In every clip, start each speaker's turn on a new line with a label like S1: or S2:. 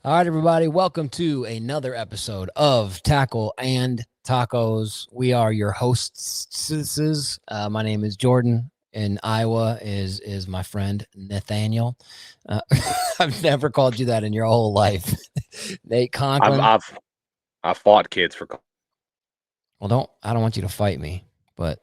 S1: All right, everybody, welcome to another episode of Tackle and Tacos. We are your hosts. My name is Jordan. In Iowa is my friend Nathaniel. Uh, I've never called you that in your whole life, Nate
S2: I've
S1: Conklin.
S2: I've I've fought kids for
S1: Well, I don't want you to fight me, but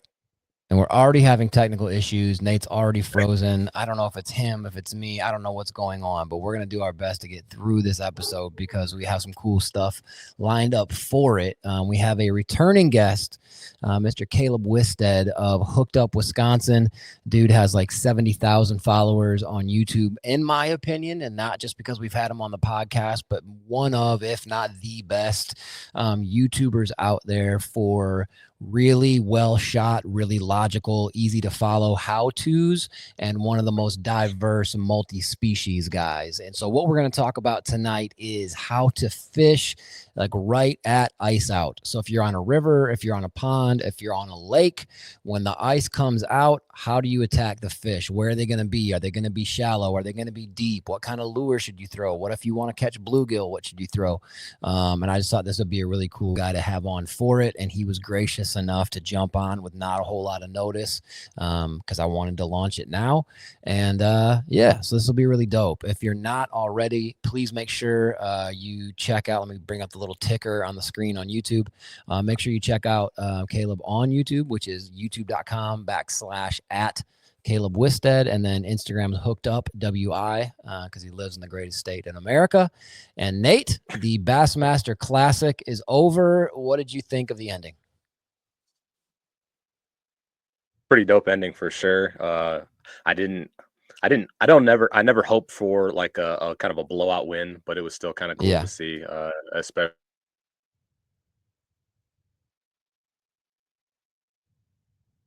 S1: and we're already having technical issues. Nate's already frozen. I don't know if it's him, if it's me. I don't know what's going on, but we're going to do our best to get through this episode because we have some cool stuff lined up for it. We have a returning guest, Mr. Caleb Wistad of Hooked Up Wisconsin. Dude has like 70,000 followers on YouTube, in my opinion, and not just because we've had him on the podcast, but one of, if not the best YouTubers out there for really well shot, really logical, easy to follow how to's, and one of the most diverse multi species guys. And so, what we're going to talk about tonight is how to fish like right at ice out. So, if you're on a river, if you're on a pond, if you're on a lake, when the ice comes out, how do you attack the fish? Where are they going to be? Are they going to be shallow? Are they going to be deep? What kind of lure should you throw? What if you want to catch bluegill? What should you throw? And I just thought this would be a really cool guy to have on for it. And he was gracious enough to jump on with not a whole lot of notice because I wanted to launch it now. And yeah, so this will be really dope. If you're not already, please make sure you check out. Let me bring up the little ticker on the screen on YouTube. Make sure you check out Caleb on YouTube, which is youtube.com/@ Caleb Wistad, and then Instagram's Hooked Up WI because he lives in the greatest state in America. And Nate, the Bassmaster Classic is over. What did you think of the ending?
S2: pretty dope ending for sure. I never hoped for like a kind of a blowout win, but it was still kind of cool
S1: Yeah.
S2: to see, especially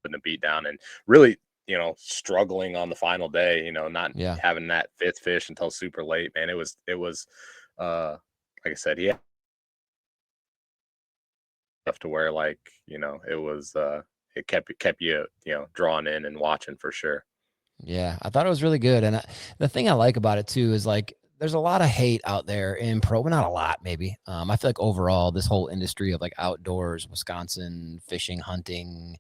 S2: in the beat down and really, struggling on the final day, not
S1: Yeah.
S2: having that fifth fish until super late, man. It was, uh, like I said, he had stuff to where like, it kept you, drawn in and watching for sure.
S1: Yeah, I thought it was really good. And the thing I like about it too is like there's a lot of hate out there in pro, but not a lot, maybe. I feel like overall, this whole industry of like outdoors, Wisconsin, fishing, hunting,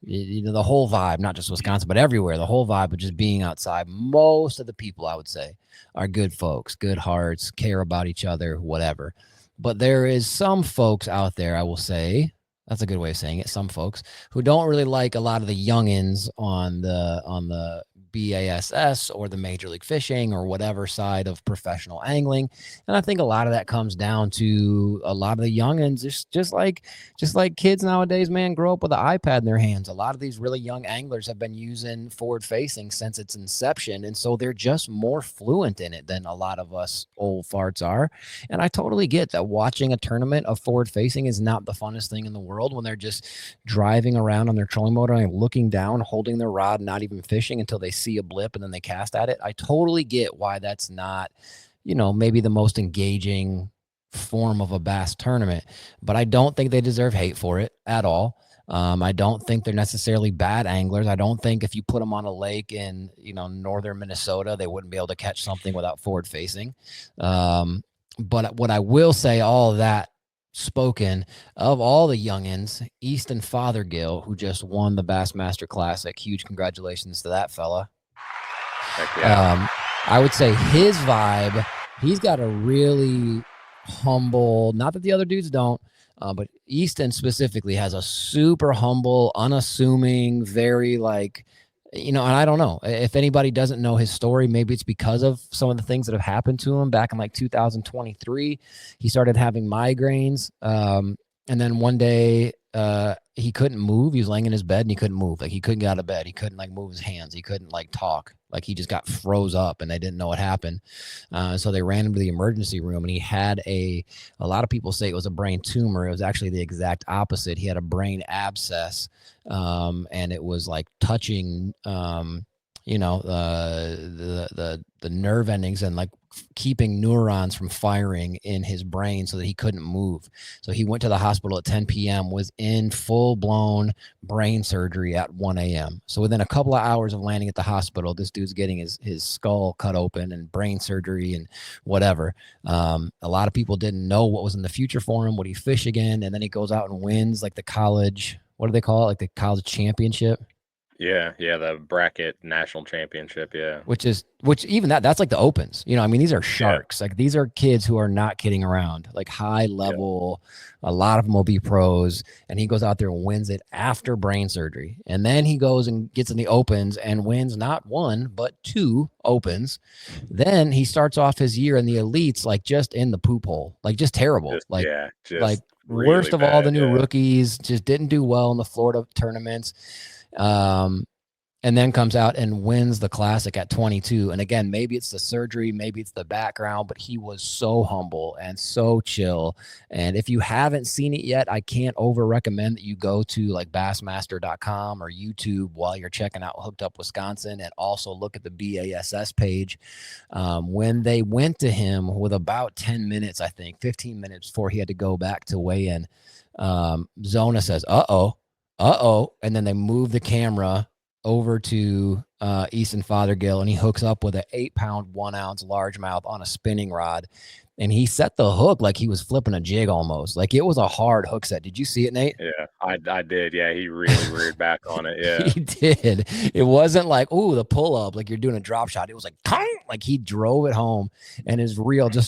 S1: the whole vibe, not just Wisconsin, but everywhere, the whole vibe of just being outside. Most of the people, I would say, are good folks, good hearts, care about each other, whatever. But there is some folks out there, I will say, that's a good way of saying it. Some folks who don't really like a lot of the youngins on the BASS or the Major League Fishing or whatever side of professional angling. And I think a lot of that comes down to a lot of the youngins, just like kids nowadays, man, grow up with an iPad in their hands. A lot of these really young anglers have been using forward facing since its inception. And so they're just more fluent in it than a lot of us old farts are. And I totally get that watching a tournament of forward facing is not the funnest thing in the world when they're just driving around on their trolling motor and looking down, holding their rod, not even fishing until they see a blip and then they cast at it. I totally get why that's not, maybe the most engaging form of a bass tournament, but I don't think they deserve hate for it at all. I don't think they're necessarily bad anglers. I don't think if you put them on a lake in, northern Minnesota, they wouldn't be able to catch something without forward facing. But what I will say, all of that spoken of all the youngins, Easton Fothergill, who just won the Bassmaster Classic. Huge congratulations to that fella.
S2: Heck yeah.
S1: I would say his vibe, he's got a really humble, not that the other dudes don't, but Easton specifically has a super humble, unassuming, very like, and I don't know if anybody doesn't know his story. Maybe it's because of some of the things that have happened to him back in like 2023. He started having migraines. And then one day, he couldn't move. He was laying in his bed and he couldn't move. Like he couldn't get out of bed. He couldn't like move his hands. He couldn't like talk. Like he just got froze up and they didn't know what happened. So they ran him to the emergency room and he had a lot of people say it was a brain tumor. It was actually the exact opposite. He had a brain abscess. And it was like touching the nerve endings and like keeping neurons from firing in his brain so that he couldn't move. So he went to the hospital at 10 p.m., was in full blown brain surgery at 1 a.m. So within a couple of hours of landing at the hospital, this dude's getting his skull cut open and brain surgery and whatever. A lot of people didn't know what was in the future for him. Would he fish again? And then he goes out and wins like the college, what do they call it? Like the college championship.
S2: Yeah, yeah, the bracket national championship, yeah.
S1: Which even that's like the opens. I mean, these are
S2: Yeah,
S1: sharks. Like these are kids who are not kidding around. Like high
S2: yeah,
S1: level, a lot of them will be pros. And he goes out there and wins it after brain surgery. And then he goes and gets in the opens and wins not one, but two opens. Then he starts off his year in the elites, like just in the poop hole, like just terrible. Like
S2: just really
S1: worst of all the
S2: bad,
S1: new
S2: yeah.
S1: rookies, just didn't do well in the Florida tournaments. Um, and then comes out and wins the classic at 22. And again, maybe it's the surgery, maybe it's the background, but he was so humble and so chill. And if you haven't seen it yet, I can't over recommend that you go to like bassmaster.com or YouTube while you're checking out Hooked Up Wisconsin, and also look at the BASS page. When they went to him with about 10 minutes, I think 15 minutes before he had to go back to weigh in, Zona says, uh-oh. And then they move the camera over to Easton Fothergill, and he hooks up with an 8-pound, 1-ounce largemouth on a spinning rod. And he set the hook like he was flipping a jig almost. Like it was a hard hook set. Did you see it, Nate?
S2: Yeah, I did. Yeah, he really reared back on it.
S1: He
S2: Yeah.
S1: did. It wasn't like, ooh, the pull up, like you're doing a drop shot. It was like he drove it home, and his reel just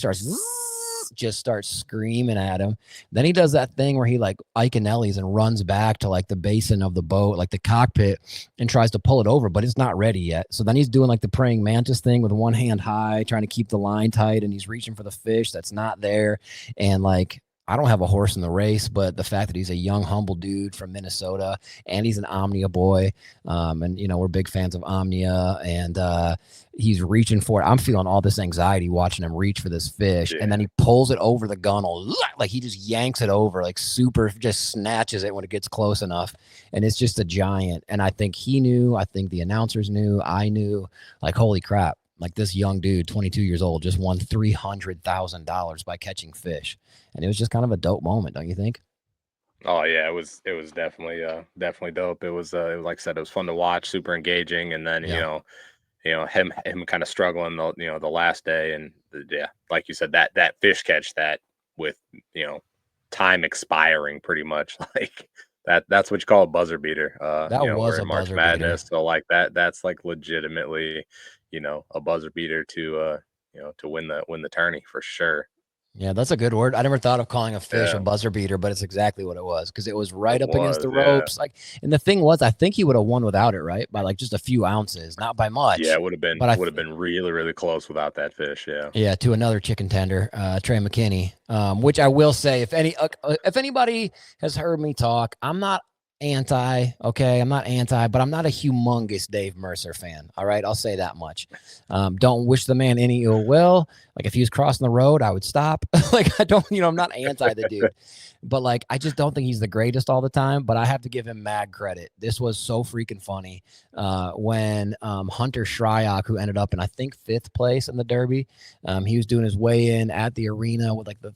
S1: starts screaming at him. Then he does that thing where he like Iconelli's and runs back to like the basin of the boat, like the cockpit, and tries to pull it over, but it's not ready yet. So then he's doing like the praying mantis thing with one hand high, trying to keep the line tight, and he's reaching for the fish that's not there. And like, I don't have a horse in the race, but the fact that he's a young, humble dude from Minnesota, and he's an Omnia boy, and we're big fans of Omnia, and he's reaching for it. I'm feeling all this anxiety watching him reach for this fish, and then
S2: Yeah.
S1: he pulls it over the gunnel, like he just yanks it over, like super, just snatches it when it gets close enough, and it's just a giant. And I think he knew, I think the announcers knew, I knew, like holy crap. Like this young dude, 22 years old, just won $300,000 by catching fish. And it was just kind of a dope moment, don't you think?
S2: Oh yeah, it was definitely dope. It was like I said, it was fun to watch, super engaging, and then
S1: Yeah.
S2: him kind of struggling the last day, and yeah, like you said, that fish catch that with you know time expiring pretty much like that's what you call a buzzer beater.
S1: That
S2: We're
S1: was
S2: in
S1: a
S2: March
S1: buzzer beater.
S2: Madness, so like that's like legitimately a buzzer beater to win the tourney for sure.
S1: Yeah, that's a good word. I never thought of calling a fish a
S2: Yeah,
S1: buzzer beater, but it's exactly what it was because it was right
S2: it
S1: up against
S2: was.
S1: the
S2: Yeah.
S1: ropes. Like, and the thing was, I think he would have won without it, right? By like just a few ounces, not by
S2: Yeah,
S1: much.
S2: it would have been
S1: But
S2: would have been really, really close without that fish. Yeah.
S1: yeah, to another chicken tender, Trey McKinney. Which I will say, if anybody has heard me talk, I'm not anti. Okay, I'm not anti, but I'm not a humongous Dave Mercer fan. All right, I'll say that much. Don't wish the man any ill will. Like if he was crossing the road, I would stop. Like I don't, I'm not anti the dude, but like I just don't think he's the greatest all the time. But I have to give him mad credit. This was so freaking funny when Hunter Shryock, who ended up in I think 5th place in the Derby, he was doing his weigh in at the arena with like the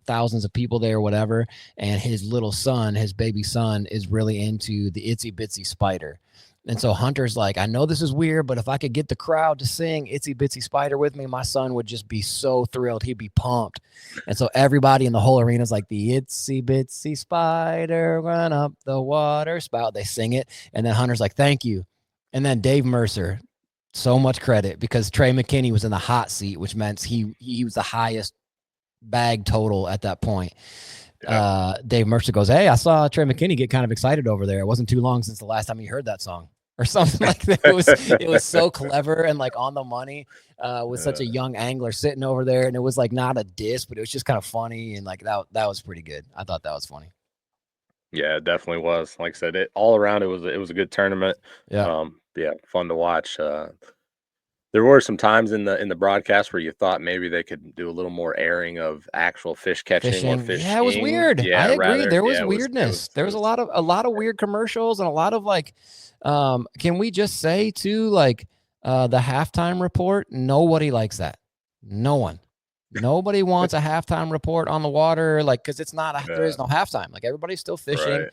S1: thousands of people there, whatever. And his little son, his baby son, is really into the Itsy Bitsy Spider. And so Hunter's like, I know this is weird, but if I could get the crowd to sing Itsy Bitsy Spider with me, my son would just be so thrilled. He'd be pumped. And so everybody in the whole arena is like, the Itsy Bitsy Spider run up the water spout. They sing it. And then Hunter's like, thank you. And then Dave Mercer, so much credit because Trey McKinney was in the hot seat, which meant he was the highest bag total at that point.
S2: Yeah.
S1: Dave Mercer goes, hey, I saw Trey McKinney get kind of excited over there. It wasn't too long since the last time he heard that song or something like that. It was so clever and like on the money with such a young angler sitting over there. And it was like not a diss, but it was just kind of funny. And like that was pretty good. I thought that was funny.
S2: Yeah, it definitely was. Like I said, it all around it was a good tournament.
S1: Yeah.
S2: Yeah, fun to watch. There were some times in the broadcast where you thought maybe they could do a little more airing of actual fish catching or
S1: Fishing. Yeah, it was
S2: fishing.
S1: weird. I
S2: Yeah,
S1: agree.
S2: rather.
S1: There was
S2: Yeah, it was it was
S1: weirdness. There
S2: it
S1: was a
S2: was
S1: lot of weird commercials and a lot of like can we just say too like The halftime report, nobody likes that. No one. Nobody wants a halftime report on the water, like, because it's not there is no halftime. Like, everybody's still fishing.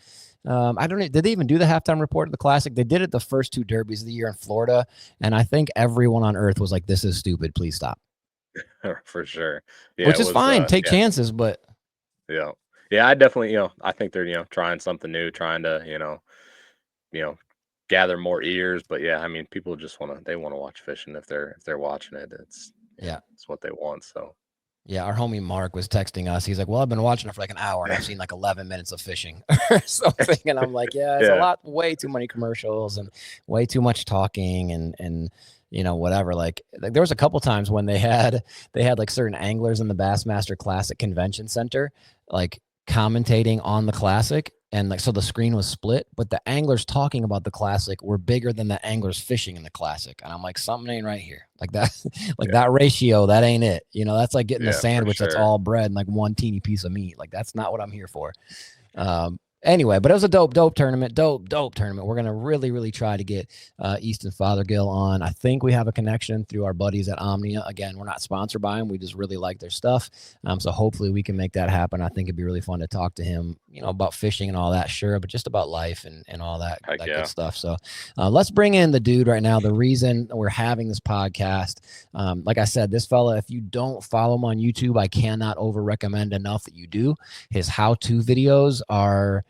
S2: Right.
S1: I don't know. Did they even do the halftime report at the Classic? They did it the first 2 derbies of the year in Florida, and I think everyone on earth was like, "This is stupid. Please stop."
S2: For sure. Yeah,
S1: Which
S2: it
S1: is
S2: was.
S1: fine. Take
S2: Yeah,
S1: chances, but
S2: yeah, yeah. I definitely, I think they're, trying something new, trying to, you know, gather more ears. But yeah, I mean, people just they want to watch fishing if they're watching it.
S1: yeah.
S2: It's what they want. So
S1: Yeah, our homie Mark was texting us. He's like, "Well, I've been watching it for like an hour, and I've seen like 11 minutes of fishing or something." And I'm like, "Yeah, it's a
S2: yeah,
S1: lot, way too many commercials and way too much talking and whatever." Like there was a couple times when they had like certain anglers in the Bassmaster Classic Convention Center, like commentating on the Classic, and like so the screen was split, but the anglers talking about the Classic were bigger than the anglers fishing in the Classic, and I'm like, something ain't right here. Like that, like
S2: yeah,
S1: that ratio, that ain't it. That's like getting a
S2: yeah, for
S1: sandwich that's
S2: sure.
S1: all bread and like one teeny piece of meat. Like that's not what I'm here for. Anyway, but it was a dope tournament. Dope tournament. We're gonna really, really try to get Easton Fothergill on. I think we have a connection through our buddies at Omnia. Again, we're not sponsored by them. We just really like their stuff. So hopefully we can make that happen. I think it'd be really fun to talk to him, about fishing and all that, sure, but just about life and all that,
S2: Heck
S1: that
S2: yeah.
S1: good stuff. So let's bring in the dude right now. The reason we're having this podcast, like I said, this fella, if you don't follow him on YouTube, I cannot over recommend enough that you do. His how-to videos are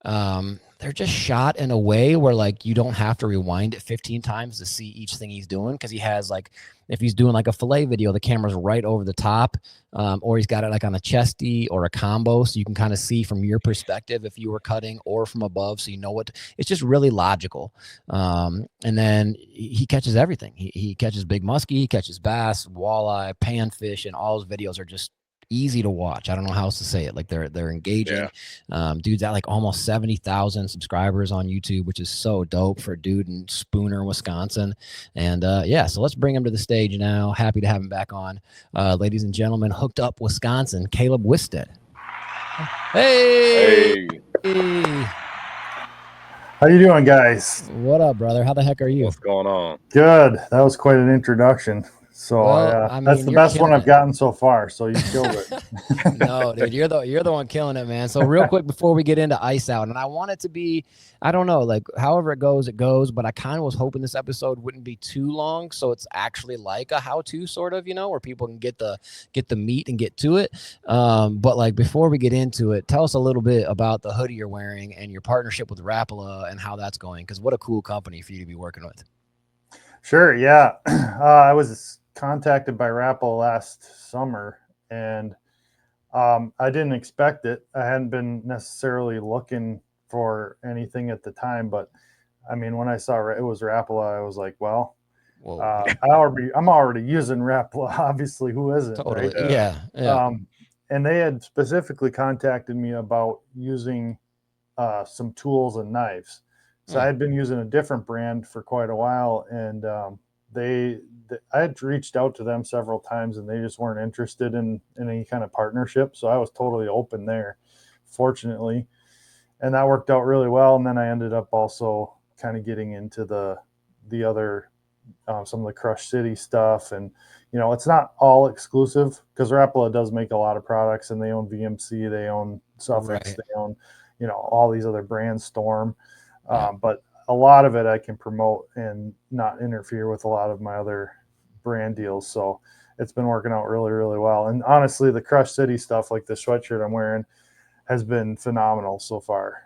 S1: they're just shot in a way where like you don't have to rewind it 15 times to see each thing he's doing, because he has like, if he's doing like a fillet video, the camera's right over the top, or he's got it like on a chesty or a combo, so you can kind of see from your perspective if you were cutting, or from above, so it's just really logical. And then he catches everything. He catches big muskie, he catches bass, walleye, panfish, and all his videos are just easy to watch. I don't know how else to say it. Like they're engaging.
S2: Yeah.
S1: Dude's at like almost 70,000 subscribers on YouTube, which is so dope for a dude in Spooner, Wisconsin. And so let's bring him to the stage now. Happy to have him back on. Ladies and gentlemen, hooked up Wisconsin, Caleb Wistad. Hey.
S3: How you doing, guys?
S1: What up, brother? How the heck are you?
S2: What's going on?
S3: Good. That was quite an introduction. So that's the best one I've gotten so far. So you killed it.
S1: No, dude, you're the one killing it, man. So real quick before we get into Ice Out, and I want it to be, I don't know, like however it goes, but I kind of was hoping this episode wouldn't be too long, so it's actually like a how-to sort of, where people can get the meat and get to it. But like before we get into it, tell us a little bit about the hoodie you're wearing and your partnership with Rapala and how that's going, because what a cool company for you to be working with.
S3: Sure. Yeah. I was contacted by Rapala last summer, and I didn't expect it. I hadn't been necessarily looking for anything at the time, but I mean, when I saw it was Rapala, I was like, well, I'm already using Rapala. Obviously, who isn't?
S1: Totally.
S3: Right?
S1: Yeah.
S3: And they had specifically contacted me about using some tools and knives. So I had been using a different brand for quite a while, and I had reached out to them several times, and they just weren't interested in any kind of partnership. So I was totally open there, fortunately, and that worked out really well. And then I ended up also kind of getting into the other some of the Crush City stuff, and it's not all exclusive, because Rapala does make a lot of products, and they own VMC, they own Suffix, They own all these other brands, Storm, but a lot of it I can promote and not interfere with a lot of my other brand deals. So it's been working out really, really well. And honestly, the Crush City stuff, like the sweatshirt I'm wearing, has been phenomenal so far.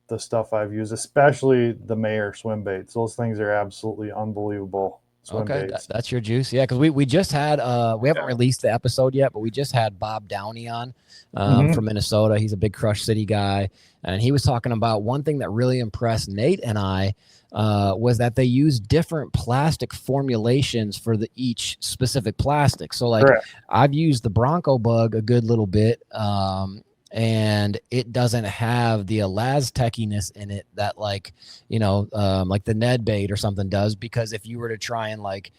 S3: The stuff I've used, especially the Mayer swim baits, those things are absolutely unbelievable.
S1: Okay, that's your juice. Yeah, because we just had we haven't released the episode yet, but we just had Bob Downey on from Minnesota. He's a big Crush City guy, and he was talking about one thing that really impressed Nate and I was that they use different plastic formulations for each specific plastic. So like I've used the Bronco Bug a good little bit, and it doesn't have the elasteckiness in it that like the Ned bait or something does, because if you were to try and like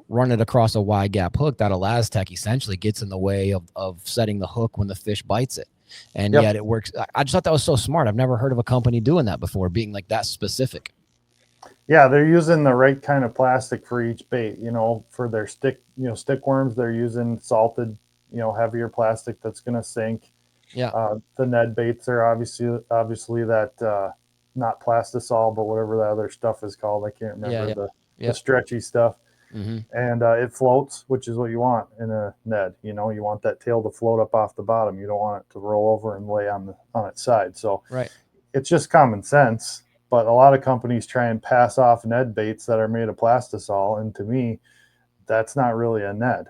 S1: run it across a wide gap hook, that elastec essentially gets in the way of setting the hook when the fish bites it, and yet it works. I just thought that was so smart. I've never heard of a company doing that before, being like that specific.
S3: Yeah, they're using the right kind of plastic for each bait. For their stick worms, they're using salted, heavier plastic that's going to sink.
S1: Yeah.
S3: The Ned baits are obviously that not plastisol, but whatever the other stuff is called. I can't
S1: Yeah.
S3: remember
S1: Yeah.
S3: the stretchy stuff.
S1: Mm-hmm.
S3: And it floats, which is what you want in a Ned. You want that tail to float up off the bottom. You don't want it to roll over and lay on its side. So
S1: Right.
S3: it's just common sense. But a lot of companies try and pass off Ned baits that are made of plastisol, and to me, that's not really a Ned.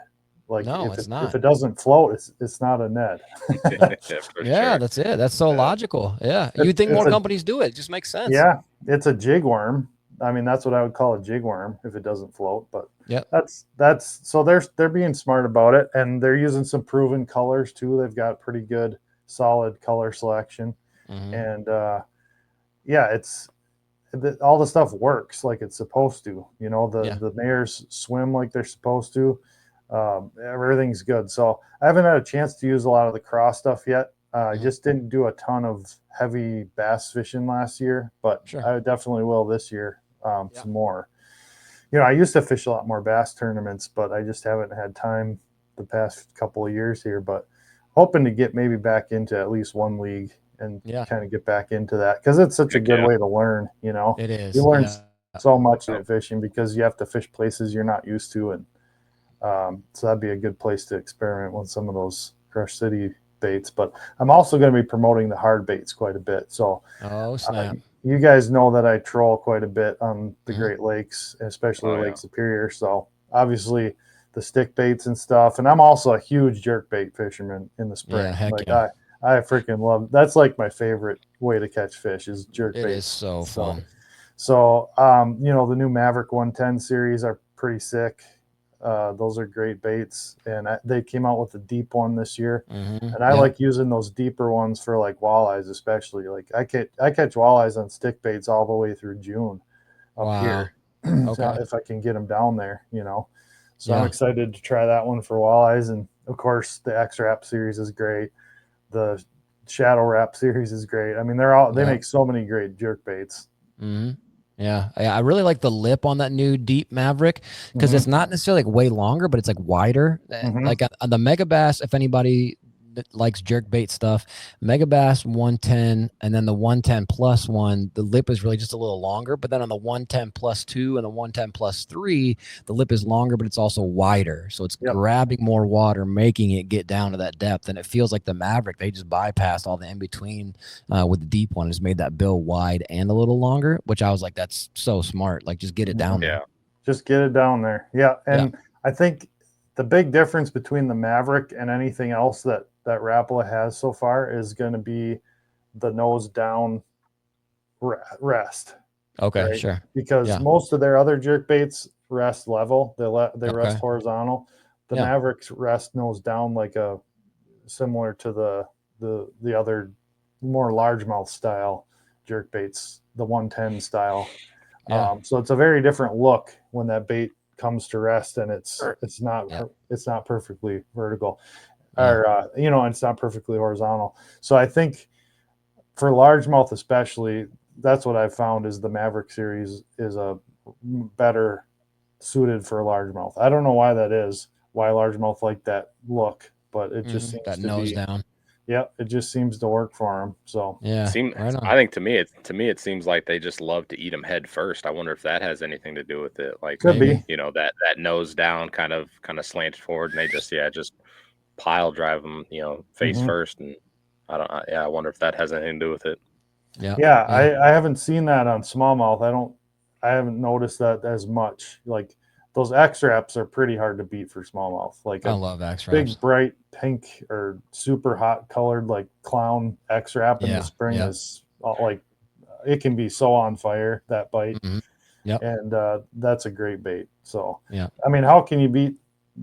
S3: Like
S1: No,
S3: if
S1: it's
S3: it
S1: not.
S3: doesn't float, it's not a Ned.
S2: Yeah, for
S1: Yeah,
S2: sure.
S1: that's it. That's so
S2: Yeah.
S1: logical. Yeah. You'd think
S3: It's
S1: more
S3: a
S1: companies do it. It just makes sense.
S3: Yeah, it's a jig worm. I mean, that's what I would call a jig worm if it doesn't float. But
S1: Yep.
S3: that's so they're being smart about it, and they're using some proven colors too. They've got pretty good, solid color selection,
S1: Mm-hmm.
S3: and yeah, all the stuff works like it's supposed to.
S1: Yeah.
S3: The mares swim like they're supposed to. Everything's good. So I haven't had a chance to use a lot of the cross stuff yet. I
S1: Mm-hmm.
S3: just didn't do a ton of heavy bass fishing last year, but
S1: Sure.
S3: I definitely will this year.
S1: Yeah.
S3: Some more. I used to fish a lot more bass tournaments, but I just haven't had time the past couple of years here. But hoping to get maybe back into at least one league and
S1: Yeah.
S3: kind of get back into that because it's such a
S2: Heck
S3: good
S2: yeah.
S3: way to learn.
S1: It
S3: You
S1: is.
S3: learn
S1: Yeah.
S3: so much in fishing because you have to fish places you're not used to, and so that'd be a good place to experiment with some of those Crush City baits. But I'm also going to be promoting the hard baits quite a bit. So
S1: Oh, snap.
S3: you guys know that I troll quite a bit on the
S1: Mm-hmm.
S3: Great Lakes, especially
S2: Oh,
S3: Lake
S2: yeah.
S3: Superior. So obviously the stick baits and stuff. And I'm also a huge jerk bait fisherman in the spring.
S1: Yeah. Heck
S3: Like
S1: yeah.
S3: I freaking love that's like my favorite way to catch fish is jerk
S1: It is
S3: baits.
S1: so fun.
S3: So the new Maverick 110 series are pretty sick. Those are great baits, and they came out with a deep one this year.
S1: Mm-hmm.
S3: And I
S1: Yeah.
S3: like using those deeper ones for like walleyes, especially. Like I catch walleyes on stick baits all the way through June up
S1: Wow.
S3: here,
S1: Okay.
S3: if I can get them down there. So I'm
S1: Yeah.
S3: excited to try that one for walleyes, and of course the X Wrap series is great. The Shadow Wrap series is great. I mean, they
S1: Yeah.
S3: make so many great jerk baits.
S1: Mm-hmm. Yeah. I really like the lip on that new Deep Maverick because it's
S3: Mm-hmm.
S1: not necessarily like way longer, but it's like wider.
S3: Mm-hmm.
S1: Like on the Mega Bass, if anybody that likes jerk bait stuff, Mega Bass 110 and then the 110 plus one, the lip is really just a little longer. But then on the 110 plus 2 and the 110 plus 3, the lip is longer, but it's also wider. So it's
S3: Yep.
S1: grabbing more water, making it get down to that depth. And it feels like the Maverick, they just bypassed all the in between with the deep one, has made that bill wide and a little longer, which I was like, that's so smart. Like just get it down there.
S2: Yeah.
S3: Just get it down there. Yeah. And I think the big difference between the Maverick and anything else that Rapala has so far is going to be the nose down rest.
S1: Okay,
S3: Right?
S1: sure.
S3: Because
S1: Yeah.
S3: most of their other jerk baits rest level. They rest
S1: Okay.
S3: horizontal. The
S1: Yeah.
S3: Mavericks rest nose down like similar to the other more largemouth style jerk baits, the 110 style.
S1: Yeah.
S3: So it's a very different look when that bait comes to rest, and it's not
S1: Yeah.
S3: it's not perfectly vertical,
S1: Yeah.
S3: or it's not perfectly horizontal. So I think for largemouth especially, that's what I've found is the Maverick series is a better suited for largemouth. I don't know why that is, why largemouth like that look, but it just seems
S1: That
S3: to
S1: nose
S3: be.
S1: down.
S3: Yep, it just seems to work for them. So
S1: Yeah. Right on.
S2: I think to me it seems like they just love to eat them head first. I wonder if that has anything to do with it. Like
S3: could
S1: Maybe.
S3: be.
S2: that nose down kind of slanted forward, and they just pile drive them face
S3: Mhm.
S2: first. And I wonder if that has anything to do with it.
S1: Yeah.
S3: Yeah, I haven't seen that on smallmouth. I haven't noticed that as much. Like those X wraps are pretty hard to beat for smallmouth. Like
S1: I
S3: a
S1: love X wraps.
S3: big bright pink or super hot colored like clown X wrap in the spring is like it can be so on fire, that bite.
S1: Mm-hmm. Yep.
S3: And that's a great bait. So
S1: Yeah.
S3: I mean, how can you beat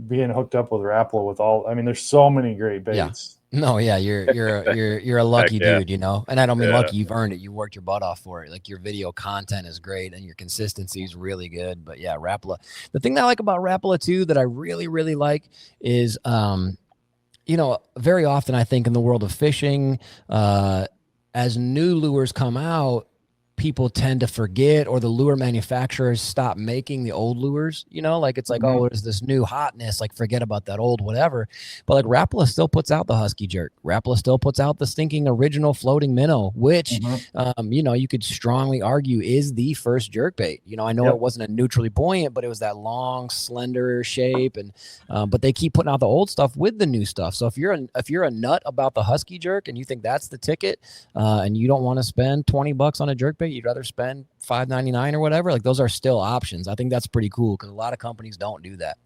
S3: being hooked up with Rapala with all? I mean, there's so many great baits.
S1: No, yeah, you're a lucky
S2: yeah.
S1: dude, and I don't mean
S2: Yeah.
S1: lucky. You've earned it. You worked your butt off for it. Like your video content is great and your consistency is really good. But yeah, Rapala. The thing that I like about Rapala too, that I really, really like is, very often I think in the world of fishing, as new lures come out, people tend to forget, or the lure manufacturers stop making the old lures, like it's like,
S3: Mhm.
S1: oh, there's this new hotness, like forget about that old whatever. But like Rapala still puts out the Husky Jerk. Rapala still puts out the stinking original floating minnow, which, you could strongly argue is the first jerk bait. I know
S3: Yep.
S1: it wasn't a neutrally buoyant, but it was that long, slender shape. And, but they keep putting out the old stuff with the new stuff. So if you're a nut about the Husky Jerk and you think that's the ticket, and you don't want to spend $20 on a jerk bait, you'd rather spend $5.99 or whatever, like those are still options. I think that's pretty cool because a lot of companies don't do that.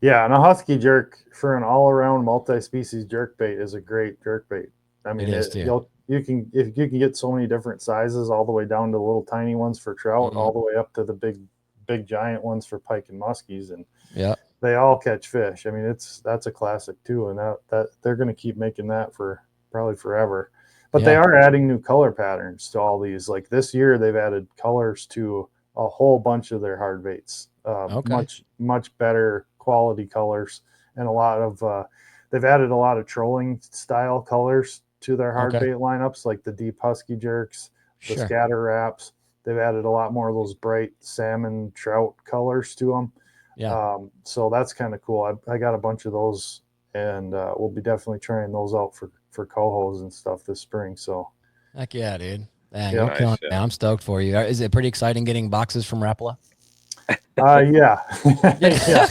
S3: Yeah, and a Husky Jerk for an all-around multi-species jerk bait is a great jerk bait. I mean,
S1: It is too.
S3: you can get so many different sizes, all the way down to the little tiny ones for trout, all the way up to the big giant ones for pike and muskies, and
S1: Yeah.
S3: they all catch fish. I mean, that's a classic too, and that they're going to keep making that for probably forever. But they are adding new color patterns to all these. Like this year, they've added colors to a whole bunch of their hard baits.
S1: Okay.
S3: Much better quality colors, and they've added a lot of trolling style colors to their hard
S1: Okay.
S3: bait lineups, like the deep Husky Jerks, the
S1: Sure.
S3: scatter wraps. They've added a lot more of those bright salmon trout colors to them.
S1: Yeah.
S3: So that's kind of cool. I got a bunch of those, and we'll be definitely trying those out for cohos and stuff this spring. So
S1: Heck yeah, dude. Man,
S3: Yep.
S1: you're
S2: Nice,
S1: killing it,
S2: yeah.
S1: man. I'm stoked for you. Is it pretty exciting getting boxes from Rapala?
S3: yeah, yeah,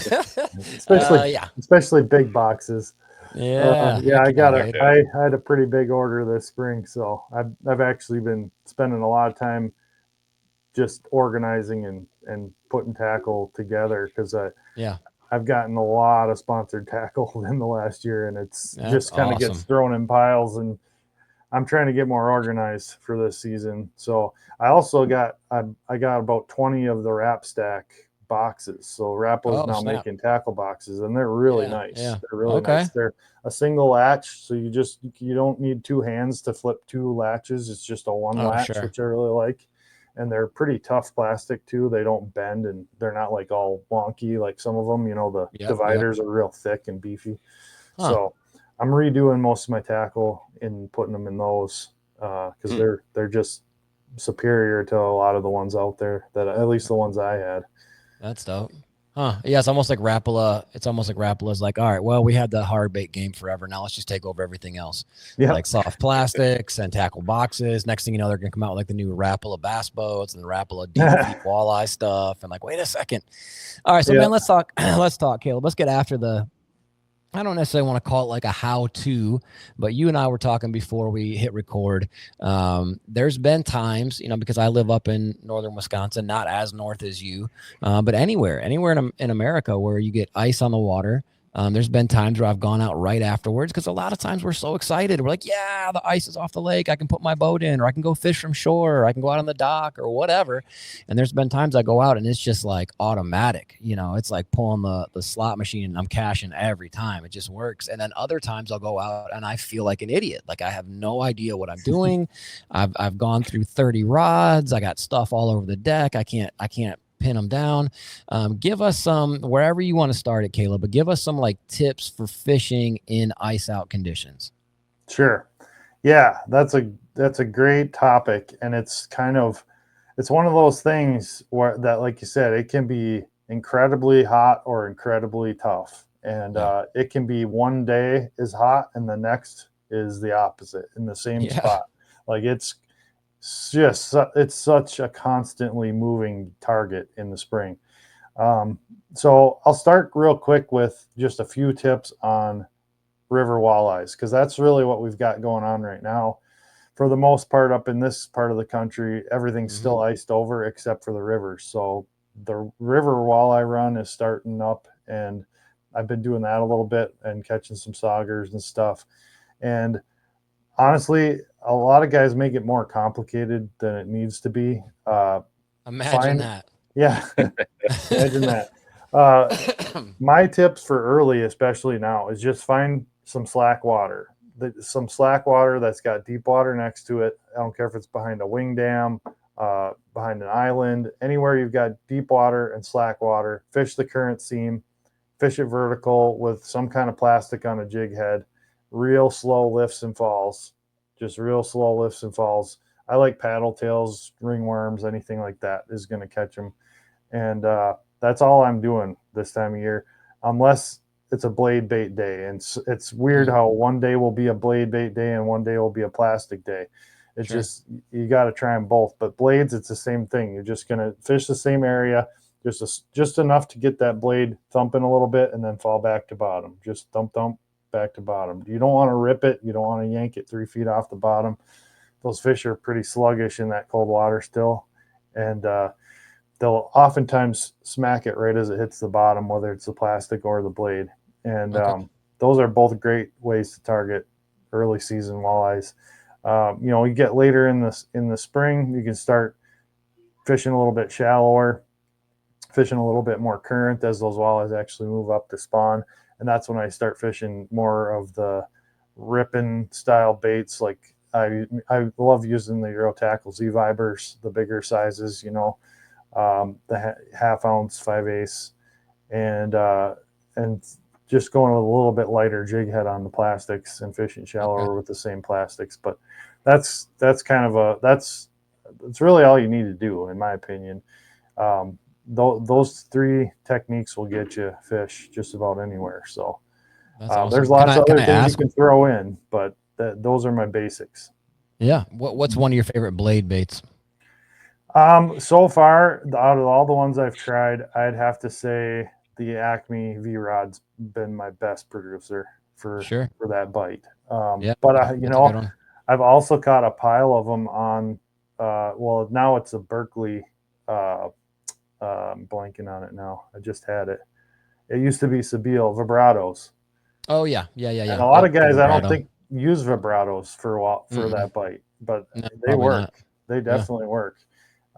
S1: Yeah.
S3: especially big boxes.
S1: Yeah.
S3: Yeah,
S1: Heck yeah,
S3: I
S1: dude.
S3: had a pretty big order this spring, so I've actually been spending a lot of time just organizing and putting tackle together, because
S1: Yeah.
S3: I've gotten a lot of sponsored tackle in the last year, and it's
S1: That's
S3: just kind of gets
S1: awesome.
S3: thrown in piles, and I'm trying to get more organized for this season. So I also I got about 20 of the Wrap Stack boxes. So Rappa's
S1: Oh,
S3: now
S1: snap.
S3: making tackle boxes, and they're really
S1: Yeah.
S3: nice.
S1: Yeah.
S3: They're really
S1: Okay.
S3: nice. They're a single latch, so you don't need two hands to flip two latches. It's just a one
S1: Oh,
S3: latch,
S1: sure.
S3: which I really like. And they're pretty tough plastic too. They don't bend, and they're not like all wonky like some of them. The
S1: Yep.
S3: dividers are real thick and beefy.
S1: Huh.
S3: So I'm redoing most of my tackle and putting them in those, because they're just superior to a lot of the ones out there, that at least the ones I had.
S1: That's dope. Huh. Yeah, it's almost like Rapala. It's almost like Rapala's like, all right, well, we had the hard bait game forever. Now let's just take over everything else.
S3: Yeah,
S1: Like soft plastics and tackle boxes. Next thing you know, they're gonna come out with like the new Rapala bass boats and the Rapala deep feed walleye stuff. And like, wait a second. All right, so
S3: yeah,
S1: man, let's talk. Let's talk, Caleb. Let's get after I don't necessarily want to call it like a how-to, but you and I were talking before we hit record. There's been times, because I live up in northern Wisconsin, not as north as you, but anywhere in America where you get ice on the water. There's been times where I've gone out right afterwards, because a lot of times we're so excited. We're like, yeah, the ice is off the lake. I can put my boat in, or I can go fish from shore, or I can go out on the dock or whatever. And there's been times I go out and it's just like automatic, it's like pulling the slot machine and I'm cashing every time. It just works. And then other times I'll go out and I feel like an idiot. Like I have no idea what I'm doing. I've gone through 30 rods. I got stuff all over the deck. I can't pin them down. Give us some, wherever you want to start it, Caleb, but give us some like tips for fishing in ice out conditions.
S3: Sure. Yeah, that's a great topic, and it's one of those things where that, like you said, it can be incredibly hot or incredibly tough, and it can be one day is hot and the next is the opposite in the same spot. Like it's such a constantly moving target in the spring. So I'll start real quick with just a few tips on river walleyes, because that's really what we've got going on right now. For the most part, up in this part of the country, everything's still iced over except for the rivers. So the river walleye run is starting up, and I've been doing that a little bit and catching some saugers and stuff. And honestly, a lot of guys make it more complicated than it needs to be.
S1: Imagine that.
S3: Yeah, imagine that. My tips for early, especially now, is just find some slack water. Some slack water that's got deep water next to it. I don't care if it's behind a wing dam, behind an island, anywhere you've got deep water and slack water. Fish the current seam, fish it vertical with some kind of plastic on a jig head. Real slow lifts and falls, just real slow lifts and falls. I like paddle tails, ringworms, anything like that is going to catch them. And that's all I'm doing this time of year, unless it's a blade bait day. And it's weird how one day will be a blade bait day and one day will be a plastic day. It's just, you got to try them both. But blades, it's the same thing. You're just going to fish the same area, just enough to get that blade thumping a little bit and then fall back to bottom. Just thump, thump, back to bottom. You don't want to rip it. You don't want to yank it 3 feet off the bottom. Those fish are pretty sluggish in that cold water still. And they'll oftentimes smack it right as it hits the bottom, whether it's the plastic or the blade. And those are both great ways to target early season walleyes. You get later in the spring, you can start fishing a little bit shallower, fishing a little bit more current as those walleyes actually move up to spawn. And that's when I start fishing more of the ripping style baits. Like I love using the Euro Tackle Z Vibers, the bigger sizes, the half ounce, 5/8, and just going with a little bit lighter jig head on the plastics and fishing shallower with the same plastics. But that's really all you need to do, in my opinion. Those 3 techniques will get you fish just about anywhere. So awesome. There's lots of other things you can throw in, but those are my basics.
S1: Yeah. What's one of your favorite blade baits?
S3: So far, out of all the ones I've tried, I'd have to say the Acme V-Rod's been my best producer for that bite. But I've also caught a pile of them on. Now it's a Berkeley. I'm blanking on it now. I just had it. It used to be Sebile vibratos.
S1: Oh yeah.
S3: And a lot of guys, I don't think, use vibratos for that bite, but they work. Not. They definitely work.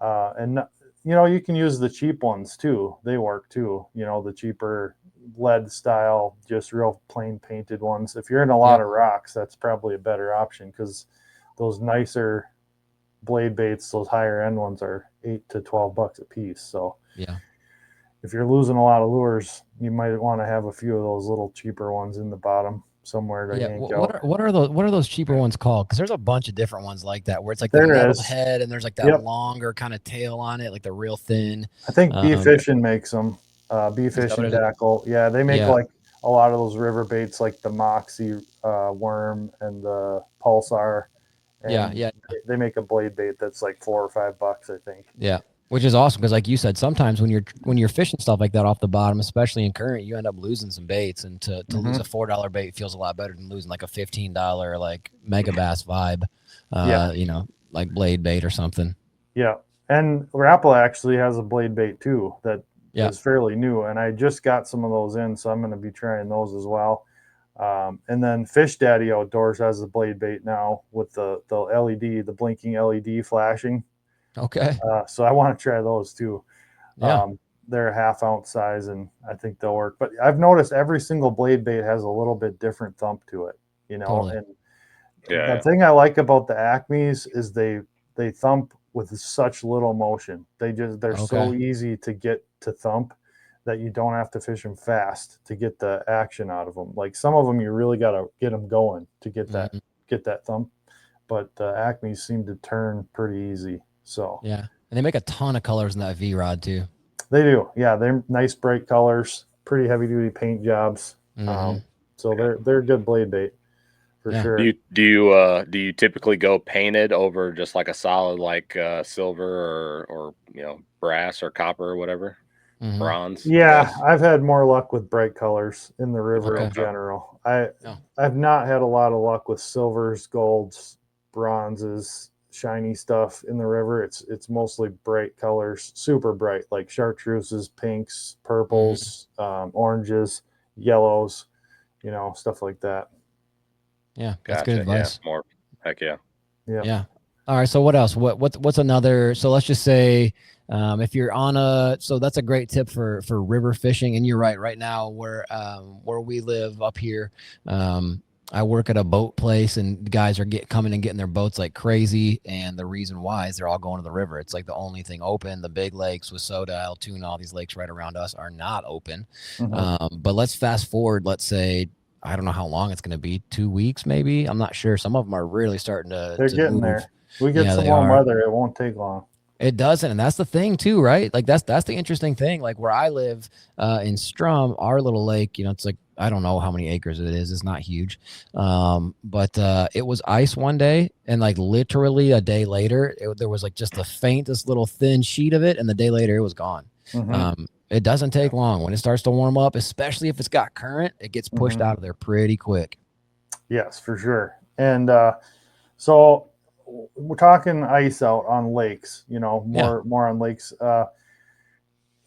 S3: And you can use the cheap ones too. They work too. The cheaper lead style, just real plain painted ones. If you're in a lot of rocks, that's probably a better option, because those nicer blade baits, those higher end ones, are $8 to $12 a piece. So if you're losing a lot of lures, you might want to have a few of those little cheaper ones in the bottom somewhere to yank out.
S1: What are those cheaper ones called? Because there's a bunch of different ones like that, where it's like the metal head and there's like that longer kind of tail on it, like the real thin.
S3: I think Bee Fishing makes them. Bee Fishing Tackle. Yeah, they make like a lot of those river baits, like the Moxie worm and the Pulsar. And they make a blade bait that's like $4 or $5, I think.
S1: Yeah, which is awesome, because like you said, sometimes when you're fishing stuff like that off the bottom, especially in current, you end up losing some baits, and to lose a $4 bait feels a lot better than losing like a $15 like Mega Bass vibe, like blade bait or something.
S3: Yeah, and Rapala actually has a blade bait too that is fairly new, and I just got some of those in, so I'm going to be trying those as well. And then Fish Daddy Outdoors has a blade bait now with the LED, the blinking LED flashing.
S1: Okay.
S3: So I want to try those too. They're a half ounce size, and I think they'll work. But I've noticed every single blade bait has a little bit different thump to it,
S1: Totally.
S3: And the thing I like about the Acmes is they thump with such little motion. They're so easy to get to thump that you don't have to fish them fast to get the action out of them. Like some of them, you really got to get them going to get that thump. But Acmes seem to turn pretty easy. So
S1: and they make a ton of colors in that V-Rod too.
S3: They do. Yeah, they're nice bright colors, pretty heavy duty paint jobs. So they're good blade bait for sure.
S2: Do you typically go painted over just like a solid like silver or brass or copper or whatever? Bronze?
S3: Yeah, I've had more luck with bright colors in the river in general. I've not had a lot of luck with silvers, golds, bronzes, shiny stuff in the river. It's mostly bright colors, super bright, like chartreuses, pinks, purples, oranges, yellows, stuff like that.
S1: Yeah, that's good advice.
S2: More, heck yeah.
S1: All right, so what else? What's another? So let's just say, if you're on so that's a great tip for river fishing. And you're right. Right now, where we live up here, I work at a boat place, and guys are coming and getting their boats like crazy. And the reason why is they're all going to the river. It's like the only thing open. The big lakes, Wistad, Altoona, all these lakes right around us are not open. But let's fast forward. Let's say, I don't know how long it's going to be, 2 weeks, maybe. I'm not sure. Some of them are really starting to
S3: getting
S1: move.
S3: there. We get
S1: Yeah,
S3: some
S1: they
S3: warm
S1: are.
S3: weather, it won't take long.
S1: It doesn't, and that's the thing too, right? Like that's the interesting thing. Like where I live in Strum, our little lake, it's like I don't know how many acres it is. It's not huge, but it was ice one day, and like literally a day later, there was like just the faintest little thin sheet of it, and the day later it was gone. It doesn't take long when it starts to warm up, especially if it's got current. It gets pushed out of there pretty quick.
S3: Yes, for sure. And so we're talking ice out on lakes, more on lakes.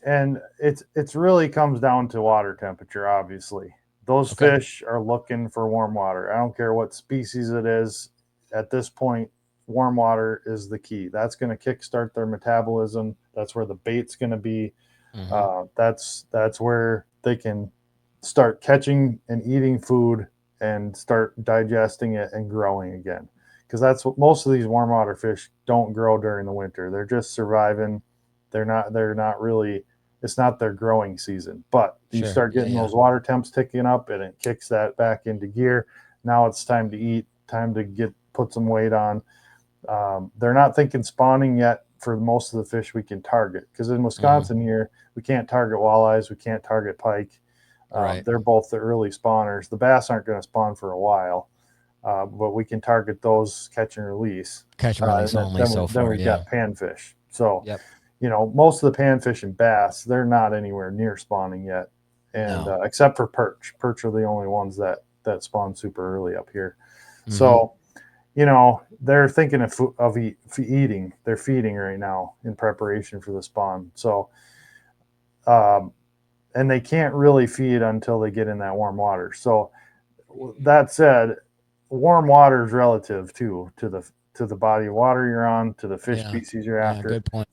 S3: And it's really comes down to water temperature, obviously. Those
S1: Okay.
S3: fish are looking for warm water. I don't care what species it is. At this point, warm water is the key. That's going to kickstart their metabolism. That's where the bait's going to be. That's where they can start catching and eating food and start digesting it and growing again. Because that's what most of these warm water fish don't grow during the winter. They're just surviving. They're not really, it's not their growing season. But you start getting those water temps ticking up and it kicks that back into gear. Now it's time to eat, time to put some weight on. They're not thinking spawning yet for most of the fish we can target, because in Wisconsin here we can't target walleyes, we can't target pike. They're both the early spawners. The bass aren't going to spawn for a while, but we can target those catch and release.
S1: Catch and release only so far.
S3: Then we've got panfish. So
S1: Yep.
S3: most of the panfish and bass, they're not anywhere near spawning yet, and except for perch. Perch are the only ones that spawn super early up here. So they're thinking of eating. They're feeding right now in preparation for the spawn. So, and they can't really feed until they get in that warm water. So, that said, warm water is relative too to the body of water you're on, to the fish species you're after.
S1: Good point.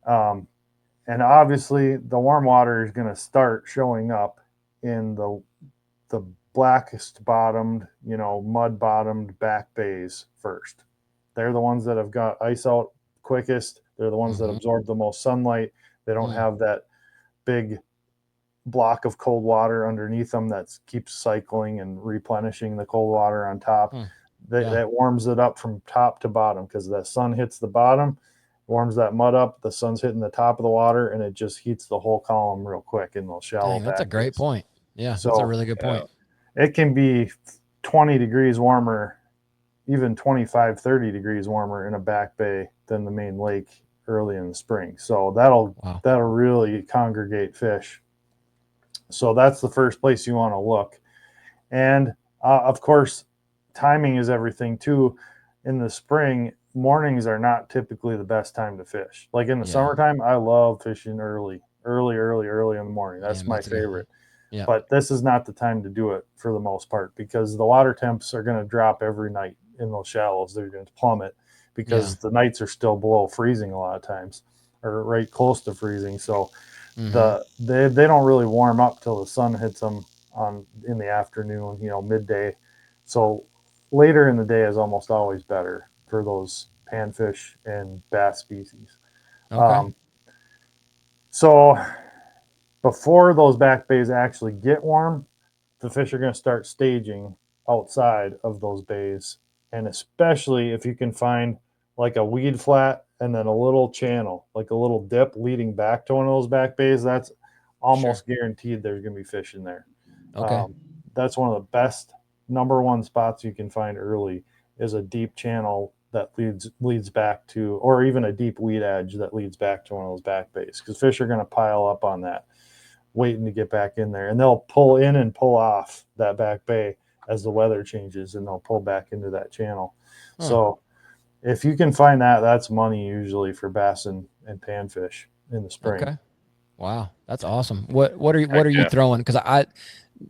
S3: And obviously, the warm water is going to start showing up in the blackest bottomed, mud bottomed back bays first. They're the ones that have got ice out quickest. They're the ones that absorb the most sunlight. They don't have that big block of cold water underneath them that keeps cycling and replenishing the cold water on top. That warms it up from top to bottom, because the sun hits the bottom, warms that mud up, the sun's hitting the top of the water, and it just heats the whole column real quick in those shallow back.
S1: That's a great point. Yeah,
S3: so,
S1: that's a really good point.
S3: It can be 20 degrees warmer, even 25, 30 degrees warmer in a back bay than the main lake early in the spring. So that'll really congregate fish. So that's the first place you want to look. And of course, timing is everything too. In the spring, mornings are not typically the best time to fish. Like in the summertime, I love fishing early in the morning. That's my favorite.
S1: Yeah.
S3: But this is not the time to do it for the most part, because the water temps are going to drop every night in those shallows. They're going to plummet because the nights are still below freezing a lot of times, or right close to freezing. So they don't really warm up till the sun hits them in the afternoon, midday. So later in the day is almost always better for those panfish and bass species.
S1: Okay.
S3: So before those back bays actually get warm, the fish are going to start staging outside of those bays. And especially if you can find like a weed flat and then a little channel, like a little dip leading back to one of those back bays, that's almost guaranteed there's going to be fish in there.
S1: Okay.
S3: That's one of the best number one spots you can find early, is a deep channel that leads back to, or even a deep weed edge that leads back to one of those back bays, because fish are going to pile up on that, waiting to get back in there, and they'll pull in and pull off that back bay as the weather changes, and they'll pull back into that channel. So if you can find that, that's money usually for bass and panfish in the spring.
S1: Okay. Wow, that's awesome. What are you throwing? Because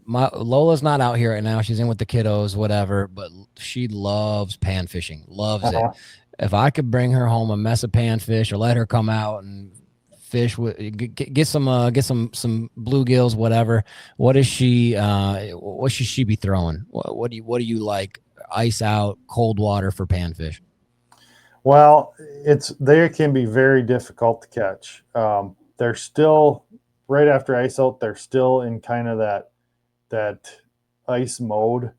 S1: my Lola's not out here right now. She's in with the kiddos, whatever. But she loves pan fishing. Loves it. If I could bring her home a mess of panfish, or let her come out and fish with, get some bluegills, whatever. What should she be throwing? What do you like? Ice out, cold water for panfish?
S3: Well, they can be very difficult to catch. They're still, right after ice out, they're still in kind of that ice mode.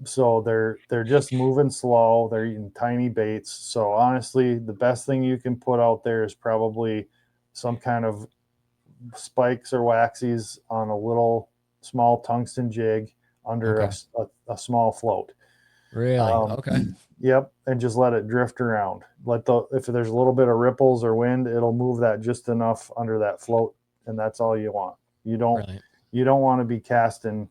S3: So they're just moving slow. They're eating tiny baits. So honestly, the best thing you can put out there is probably some kind of spikes or waxies on a little small tungsten jig under
S1: Okay.
S3: a small float.
S1: Really? Okay.
S3: Yep, and just let it drift around. If there's a little bit of ripples or wind, it'll move that just enough under that float, and that's all you want. You don't
S1: Brilliant.
S3: you don't want to be casting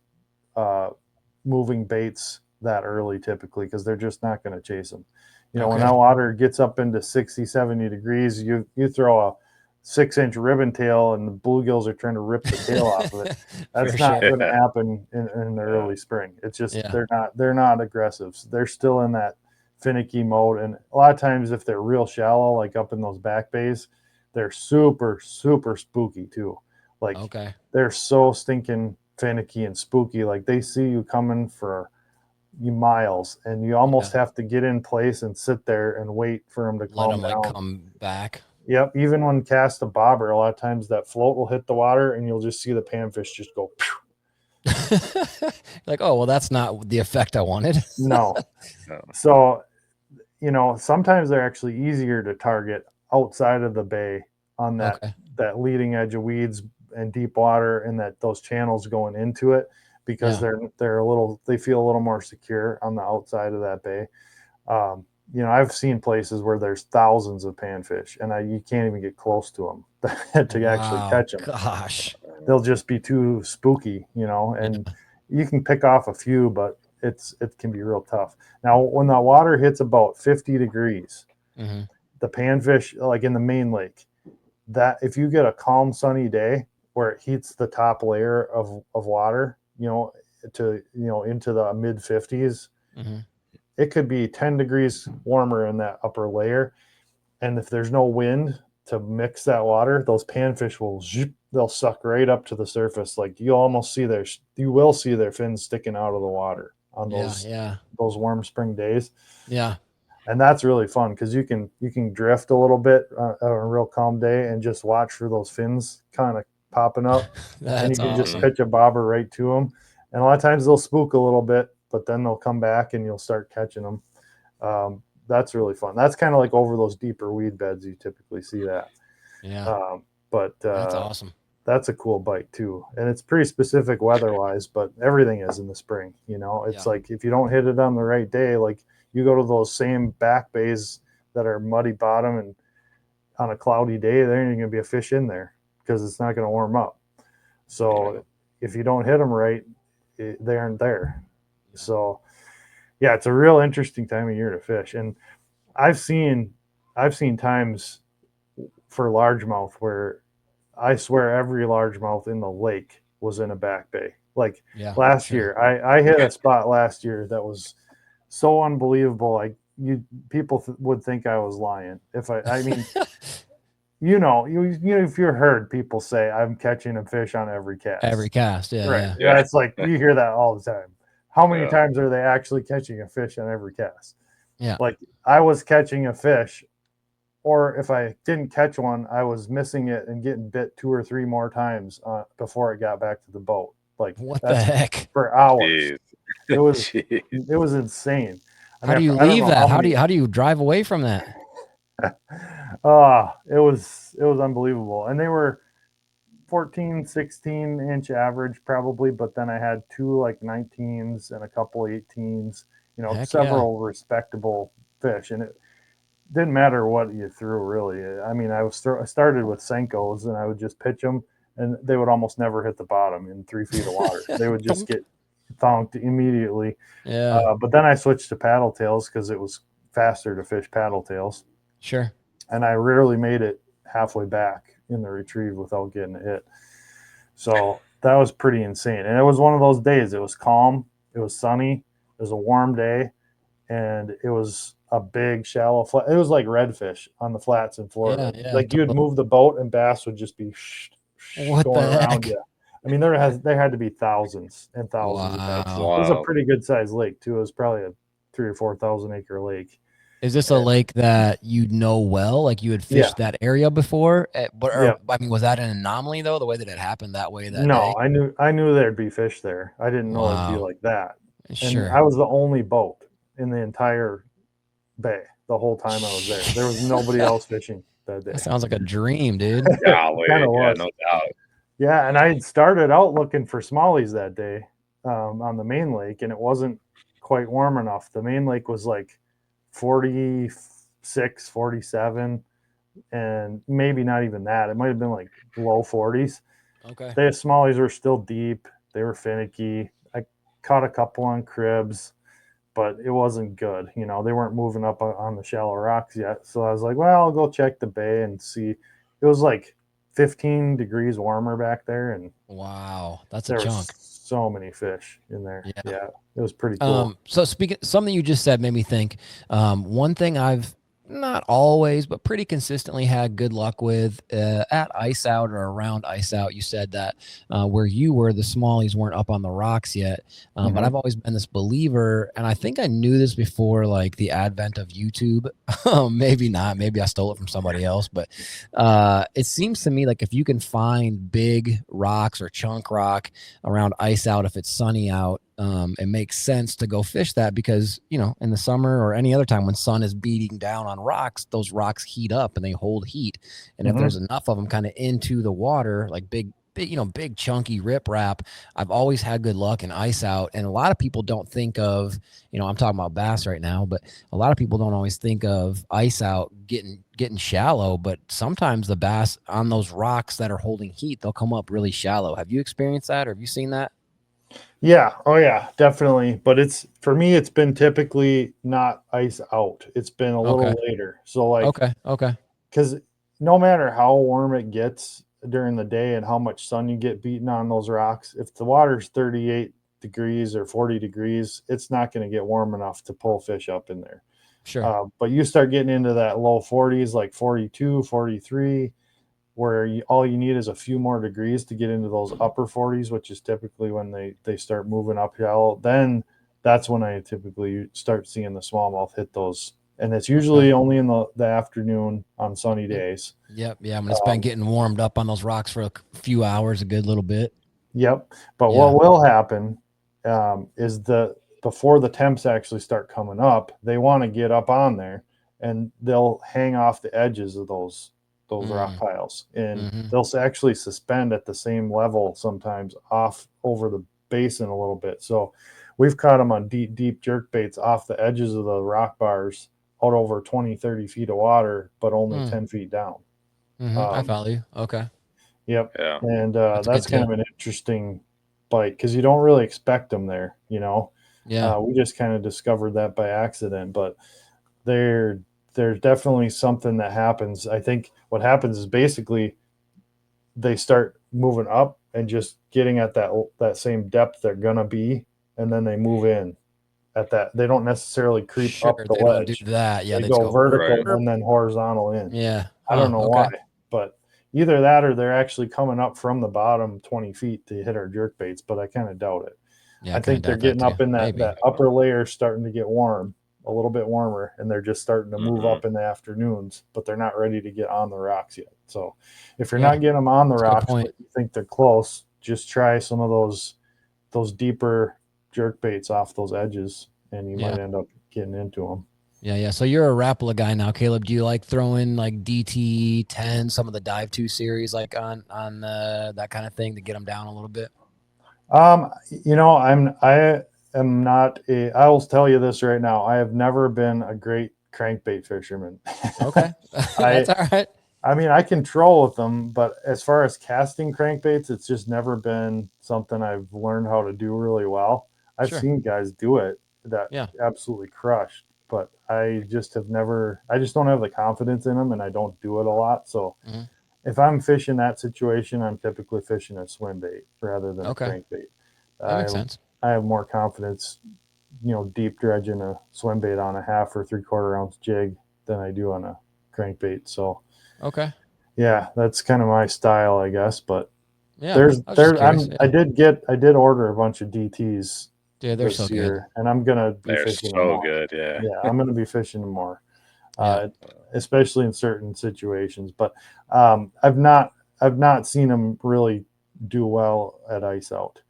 S3: moving baits that early typically because they're just not going to chase them. When
S1: Okay.
S3: that water gets up into 60, 70 degrees, you throw a 6-inch ribbon tail and the bluegills are trying to rip the tail off of it. That's
S1: For
S3: not
S1: sure.
S3: going to happen in the early spring. It's just
S1: Yeah.
S3: they're not aggressive. They're still in that finicky mode. And a lot of times if they're real shallow, like up in those back bays, they're super, super spooky too. Like
S1: Okay.
S3: they're so stinking finicky and spooky. Like they see you coming for you miles, and you almost
S1: Yeah.
S3: have to get in place and sit there and wait for them to
S1: Let
S3: calm
S1: them like
S3: down.
S1: come back.
S3: Yep. Even when cast a bobber, a lot of times that float will hit the water, and you'll just see the panfish just go.
S1: Like, oh well, that's not the effect I wanted.
S3: No. So, sometimes they're actually easier to target outside of the bay on that
S1: Okay.
S3: that leading edge of weeds and deep water, and those channels going into it because
S1: Yeah.
S3: they feel a little more secure on the outside of that bay. I've seen places where there's thousands of panfish, and you can't even get close to them to actually catch them.
S1: Gosh.
S3: They'll just be too spooky, and you can pick off a few, but it can be real tough. Now, when the water hits about 50 degrees, the panfish, like in the main lake, that if you get a calm, sunny day where it heats the top layer of water, into the mid 50s, it could be 10 degrees warmer in that upper layer. And if there's no wind to mix that water, those panfish they'll suck right up to the surface. Like you will see their fins sticking out of the water on those warm spring days.
S1: Yeah.
S3: And that's really fun because you can drift a little bit on a real calm day and just watch for those fins kind of popping up. And you can just pitch a bobber right to them. And a lot of times they'll spook a little bit, but then they'll come back and you'll start catching them. That's really fun. That's kind of like over those deeper weed beds. You typically see that.
S1: Yeah.
S3: But
S1: that's awesome.
S3: That's a cool bite too. And it's pretty specific weather-wise, but everything is in the spring. It's like if you don't hit it on the right day, like you go to those same back bays that are muddy bottom and on a cloudy day, there ain't going to be a fish in there because it's not going to warm up. So if you don't hit them right, they aren't there. So yeah, it's a real interesting time of year to fish. And I've seen times for largemouth where I swear every largemouth in the lake was in a back bay. Like last year, I hit a spot last year that was so unbelievable. People would think I was lying. If if you're heard people say I'm catching a fish on every cast.
S1: Every cast,
S3: right. Yeah, it's like you hear that all the time. How many times are they actually catching a fish on every cast?
S1: Yeah.
S3: Like I was catching a fish, or if I didn't catch one, I was missing it and getting bit 2 or 3 more times before it got back to the boat. Like
S1: what the heck?
S3: For hours. It was insane.
S1: How do you leave that? How do you drive away from that?
S3: It was unbelievable. And they were 14, 16-inch average probably, but then I had 2 like 19s and a couple 18s, several respectable fish. And it didn't matter what you threw really. I mean, I started with Senkos and I would just pitch them and they would almost never hit the bottom in 3 feet of water. They would just get thonked immediately. But then I switched to paddle tails because it was faster to fish paddle tails.
S1: Sure.
S3: And I rarely made it halfway back in the retrieve without getting a hit. So that was pretty insane. And it was one of those days. It was calm. It was sunny. It was a warm day. And it was a big, shallow flat. It was like redfish on the flats in Florida. Like you'd move the boat and bass would just be going around you. I mean, there had to be thousands and thousands of bass. It was a pretty good sized lake too. It was probably a 3,000 or 4,000 acre lake.
S1: Is this a lake that you know well? Like you had fished that area before? I mean, was that an anomaly though? The way that it happened that way that day?
S3: I knew there'd be fish there. I didn't know it'd be like that. And
S1: Sure.
S3: I was the only boat in the entire bay the whole time I was there. There was nobody else fishing that day.
S1: That sounds like a dream, dude.
S3: It
S2: Golly,
S3: kind of
S2: yeah,
S3: was.
S2: no doubt.
S3: Yeah, and I had started out looking for smallies that day on the main lake, and it wasn't quite warm enough. The main lake was like 46, 47, and maybe not even that. It might have been like low 40s.
S1: Okay.
S3: The smallies were still deep. They were finicky. I caught a couple on cribs, but it wasn't good. You know, they weren't moving up on the shallow rocks yet. So I was like, well, I'll go check the bay and see. It was like 15 degrees warmer back there, and
S1: Wow, that's a
S3: there were
S1: chunk.
S3: so many fish in there.
S1: Yeah.
S3: Yeah, it was pretty cool.
S1: So speaking, something you just said made me think. One thing I've not always, but pretty consistently had good luck with at ice out or around ice out. You said that where you were, the smallies weren't up on the rocks yet. But I've always been this believer, and I think I knew this before, like the advent of YouTube. Maybe not. Maybe I stole it from somebody else. But it seems to me like if you can find big rocks or chunk rock around ice out, if it's sunny out, it makes sense to go fish that because, you know, in the summer or any other time when sun is beating down on rocks, those rocks heat up and they hold heat. And if there's enough of them kind of into the water, like big, you know, big chunky rip wrap, I've always had good luck in ice out. And a lot of people don't think of, you know, I'm talking about bass right now, but a lot of people don't always think of ice out getting shallow, but sometimes the bass on those rocks that are holding heat, they'll come up really shallow. Have you experienced that or have you seen that?
S3: Yeah. Oh, yeah, definitely. But it's for me, it's been typically not ice out. It's been a
S1: Okay.
S3: little later. So, like,
S1: Okay.
S3: because no matter how warm it gets during the day and how much sun you get beaten on those rocks, if the water's 38 degrees or 40 degrees, it's not going to get warm enough to pull fish up in there.
S1: Sure.
S3: But you start getting into that low 40s, like 42, 43, where all you need is a few more degrees to get into those upper 40s, which is typically when they start moving uphill. Then that's when I typically start seeing the smallmouth hit those. And it's usually only in the afternoon on sunny days.
S1: Yep. Yeah. When it's been getting warmed up on those rocks for a few hours, a good little bit.
S3: Yep. But
S1: Yeah.
S3: what will happen is before the temps actually start coming up, they want to get up on there and they'll hang off the edges of those rock piles, and they'll actually suspend at the same level sometimes off over the basin a little bit. So we've caught them on deep jerk baits off the edges of the rock bars out over 20, 30 feet of water, but only 10 feet down.
S1: I follow you. Okay.
S3: Yep.
S2: Yeah.
S3: And
S1: That's a
S3: that's
S1: good
S3: kind
S1: tip.
S3: of an interesting bite because you don't really expect them there, you know.
S1: Yeah.
S3: We just kind of discovered that by accident, but there's definitely something that happens. I think what happens is basically they start moving up and just getting at that same depth they're gonna be, and then they move in at that. They don't necessarily creep
S1: Sure.
S3: up the
S1: They don't do
S3: ledge.
S1: that. Yeah.
S3: They
S1: They just
S3: go
S1: go. Burp,
S3: vertical
S2: Right.
S1: burp.
S3: and then horizontal in.
S1: Yeah.
S3: I don't know why,
S1: Okay.
S3: but either that or they're actually coming up from the bottom 20 feet to hit our jerk baits, but I kind of doubt it.
S1: Yeah.
S3: I think they're
S1: Doubt that
S3: getting
S1: too.
S3: up in that
S1: Maybe.
S3: upper layer starting to get warm, a little bit warmer, and they're just starting to move up in the afternoons, but they're not ready to get on the rocks yet. So if you're
S1: Yeah.
S3: not getting them on the
S1: That's a good
S3: rocks,
S1: point.
S3: but you think they're close, just try some of those deeper jerk baits off those edges, and you might
S1: Yeah.
S3: end up getting into them.
S1: Yeah. So you're a Rapala guy now, Caleb. Do you like throwing like DT10, some of the Dive 2 series, like on that kind of thing to get them down a little bit?
S3: You know, I am not a. I will tell you this right now. I have never been a great crankbait fisherman.
S1: Okay. That's all right.
S3: I mean, I can troll with them, but as far as casting crankbaits, it's just never been something I've learned how to do really well. I've
S1: Sure.
S3: seen guys do it that
S1: Yeah.
S3: absolutely crushed, but I just have never. I just don't have the confidence in them, and I don't do it a lot. So if I'm fishing that situation, I'm typically fishing a swim bait rather than a
S1: Okay.
S3: crankbait.
S1: That makes sense.
S3: I have more confidence, you know, deep dredging a swim bait on a 1/2 or 3/4 ounce jig than I do on a crankbait. So
S1: Okay.
S3: yeah, that's kind of my style, I guess. But
S1: Yeah. I was just curious.
S3: I
S1: Yeah.
S3: did order a bunch of DTs
S1: Dude, they're so
S3: this
S1: good.
S3: year, and I'm gonna be
S2: They're
S3: fishing them
S2: so
S3: more.
S2: good. Yeah.
S3: Yeah, I'm gonna be fishing them more,
S1: Yeah.
S3: especially in certain situations. But I've not seen them really do well at ice out.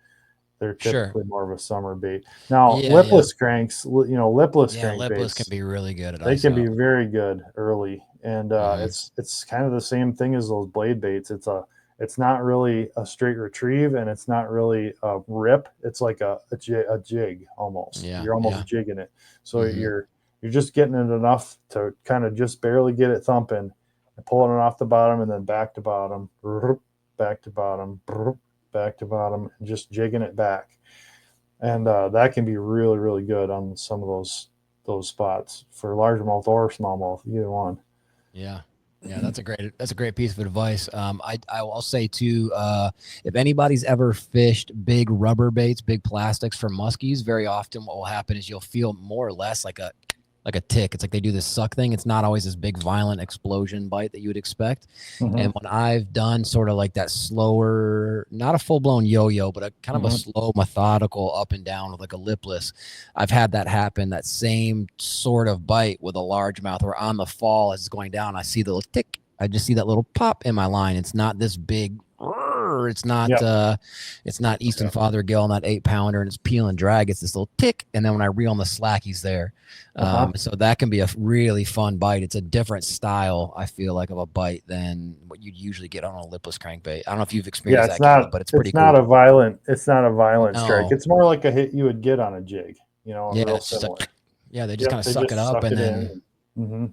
S3: They're
S1: Sure.
S3: typically more of a summer bait. Now,
S1: Yeah, yeah.
S3: lipless cranks, lipless
S1: Yeah, lipless can
S3: crankbaits,
S1: be really good at
S3: they
S1: ice
S3: can be
S1: out.
S3: very good early, and
S1: Mhm.
S3: it's kind of the same thing as those blade baits. It's not really a straight retrieve, and it's not really a rip. It's like a jig almost.
S1: Yeah,
S3: You're almost
S1: yeah.
S3: jigging it, so
S1: Mhm.
S3: you're just getting it enough to kind of just barely get it thumping, and pulling it off the bottom, and then back to bottom, back to bottom, back to bottom, and just jigging it back. And that can be really, really good on some of those spots for largemouth or smallmouth, either one.
S1: Yeah. Yeah, that's a great piece of advice. I'll say too, if anybody's ever fished big rubber baits, big plastics for muskies, very often what will happen is you'll feel more or less like a tick. It's like they do this suck thing. It's not always this big violent explosion bite that you would expect.
S3: Mm-hmm.
S1: And when I've done sort of like that slower, not a full blown yo-yo, but a kind of a
S3: Mm-hmm.
S1: slow, methodical up and down with like a lipless, I've had that happen. That same sort of bite with a largemouth, where on the fall as it's going down, I see the little tick. I just see that little pop in my line. It's not this big. It's not
S3: Yep.
S1: it's not Easton
S2: Yep.
S1: Fothergill on that 8-pounder and it's peel and drag. It's this little tick, and then when I reel on the slack, he's there. So that can be a really fun bite. It's a different style, I feel like, of a bite than what you'd usually get on a lipless crankbait. I don't know if you've
S3: Yeah,
S1: experienced that, Caleb, but it's pretty cool.
S3: it's not a violent strike.
S1: No,
S3: It's more like a hit you would get on a jig,
S1: yeah,
S3: real
S1: it's just
S3: similar.
S1: like, yeah, they just kind
S3: Yep,
S1: of
S3: they
S1: suck it
S3: just
S1: up,
S3: suck
S1: and
S3: it
S1: then
S3: in. Mm-hmm.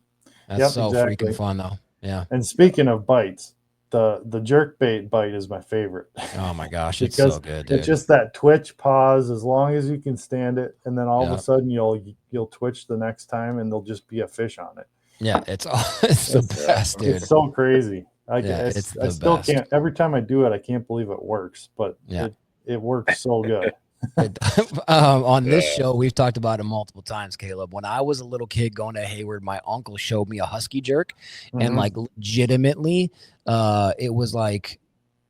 S1: that's
S3: Yep,
S1: so freaking
S3: exactly.
S1: fun, though. Yeah.
S3: And speaking of bites, the jerk bait bite is my favorite.
S1: Oh my gosh, it's so
S3: Because
S1: good,
S3: it's
S1: dude.
S3: just that twitch pause as long as you can stand it, and then all of a
S1: Yeah,
S3: sudden you'll twitch the next time, and there'll just be a fish on it.
S1: yeah, it's it's the
S3: It's
S2: Yeah.
S1: best,
S3: it's
S1: dude.
S3: so crazy.
S1: Yeah, it's
S3: I
S1: the
S3: still
S1: best.
S3: can't. Every time I do it, I can't believe it works, but
S1: Yeah.
S3: it works so good.
S1: It, on this
S2: Yeah.
S1: show, we've talked about it multiple times, Caleb. When I was a little kid going to Hayward, my uncle showed me a husky jerk, and
S3: Mm-hmm.
S1: like legitimately, it was like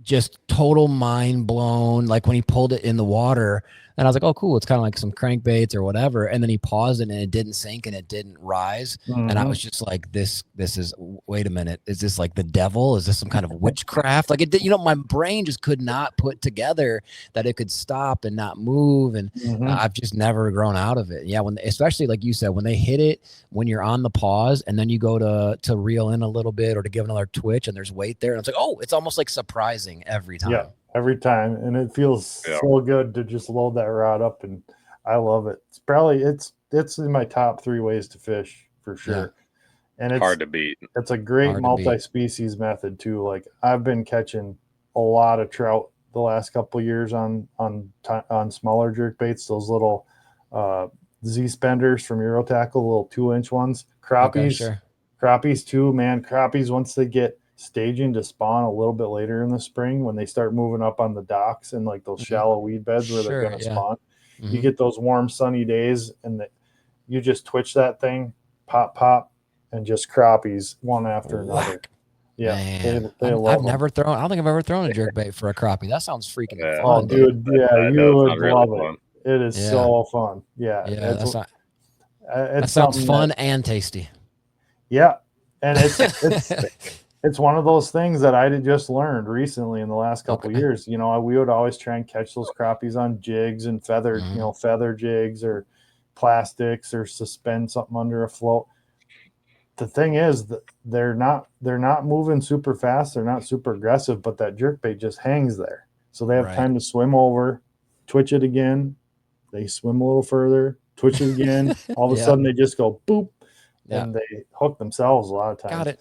S1: just total mind blown. Like when he pulled it in the water, and I was like, "Oh, cool! It's kind of like some crankbaits or whatever." And then he paused it, and it didn't sink, and it didn't rise. And I
S3: Mm-hmm.
S1: was just like, "This is. Wait a minute. Is this like the devil? Is this some kind of witchcraft?" Like it did. My brain just could not put together that it could stop and not move. And
S3: Mm-hmm.
S1: I've just never grown out of it. Yeah, especially like you said, when they hit it, when you're on the pause, and then you go to reel in a little bit or to give another twitch, and there's weight there, and it's like, oh, it's almost like surprising every time.
S3: Yeah, every time, and it feels
S2: Yeah.
S3: so good to just load that rod up, and I love it. It's in my top 3 ways to fish for sure, and
S2: Hard to beat.
S3: it's a great
S1: Hard to beat.
S3: multi-species method too. Like I've been catching a lot of trout the last couple of years on smaller jerk baits, those little uh, Z spenders from Eurotackle, little 2-inch ones.
S1: Okay, sure.
S3: Crappies too, man. Crappies, once they get staging to spawn a little bit later in the spring, when they start moving up on the docks and like those shallow weed beds where they're
S1: Sure,
S3: going to
S1: yeah.
S3: spawn, you
S1: Mhm.
S3: get those warm sunny days, and you just twitch that thing, pop pop, and just crappies one after another.
S1: Whack.
S3: Yeah,
S1: Man,
S3: they
S1: I've
S3: love them.
S1: never thrown. I don't think I've ever thrown a jerk bait for a crappie. That sounds freaking
S2: Yeah.
S3: Oh,
S1: fun, dude.
S3: dude, yeah,
S2: That
S3: you
S2: does
S3: would
S2: sound really
S3: love it.
S2: fun.
S3: It is
S1: Yeah.
S3: so fun. Yeah,
S1: Yeah,
S3: it's
S1: that
S3: it's
S1: sounds
S3: something
S1: fun
S3: that,
S1: and tasty.
S3: yeah, and it's one of those things that I just learned recently in the last couple of
S1: Okay.
S3: years. We would always try and catch those crappies on jigs and
S1: Mhm.
S3: feather jigs or plastics, or suspend something under a float. The thing is that they're not moving super fast, they're not super aggressive, but that jerkbait just hangs there. So they have
S1: Right.
S3: time to swim over, twitch it again, they swim a little further, twitch it again. All of a
S1: Yeah.
S3: sudden they just go boop,
S1: Yeah.
S3: and they hook themselves a lot of times.
S1: Got it.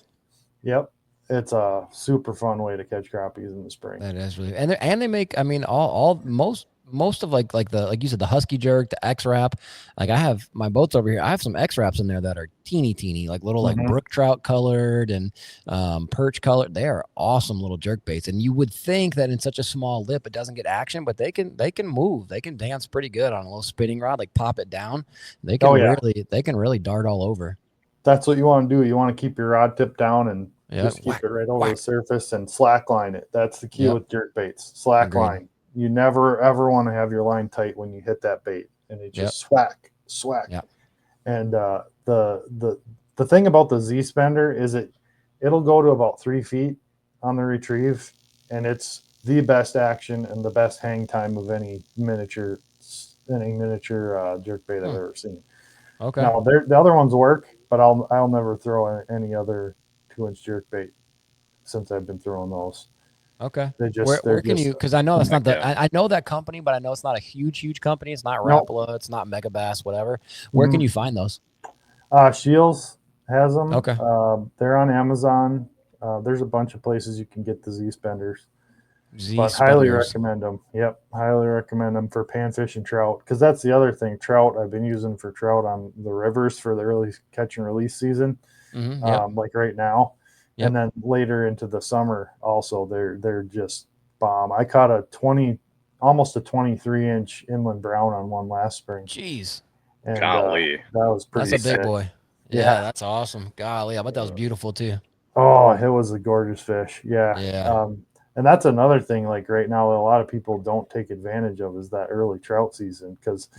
S3: Yep. It's a super fun way to catch crappies in the spring.
S1: That is really, and they make. I mean, all most of like the like you said, the husky jerk, the X wrap. Like I have my boats over here. I have some X wraps in there that are teeny, like little like brook trout colored and perch colored. They are awesome little jerk baits. And you would think that in such a small lip it doesn't get action, but they can move. They can dance pretty good on a little spinning rod. Like pop it down. They can really dart all over.
S3: That's what you want to do. You want to keep your rod tip down and just keep
S1: Whack,
S3: it right over
S1: whack.
S3: the surface and slack line it. That's the key
S1: Yep.
S3: with jerk baits. Slack
S1: Agreed.
S3: line. You never ever want to have your line tight when you hit that bait, and it just swack.
S1: Yep.
S3: And the thing about the Z spender is it'll go to about 3 feet on the retrieve, and it's the best action and the best hang time of any miniature jerk bait I've ever seen.
S1: Okay.
S3: Now the other ones work, but I'll never throw any other 2-inch jerk bait since I've been throwing those.
S1: Okay.
S3: They're
S1: Where can
S3: just
S1: you? Because I know it's not the.
S2: Yeah.
S1: I know that company, but I know it's not a huge company. It's not
S3: Nope.
S1: Rapala. It's not Mega Bass. Whatever. Where can you find those?
S3: Shields has them.
S1: Okay.
S3: They're on Amazon. There's a bunch of places you can get the Z spenders.
S1: Z
S3: But highly
S1: spenders.
S3: recommend them. Yep, highly recommend them for panfish and trout, because that's the other thing. Trout I've been using for trout on the rivers for the early catch and release season,
S1: Yep.
S3: like right now,
S1: Yep.
S3: and then later into the summer also. They're just bomb. I caught almost a 23-inch inland brown on one last spring,
S1: Jeez.
S3: and
S2: Golly.
S3: that was pretty.
S1: That's a big
S3: sick.
S1: boy. Yeah, that's awesome. Golly, I bet that was beautiful too.
S3: Oh, it was a gorgeous fish. Yeah.
S1: Yeah.
S3: And that's another thing, like right now, that a lot of people don't take advantage of is that early trout season, because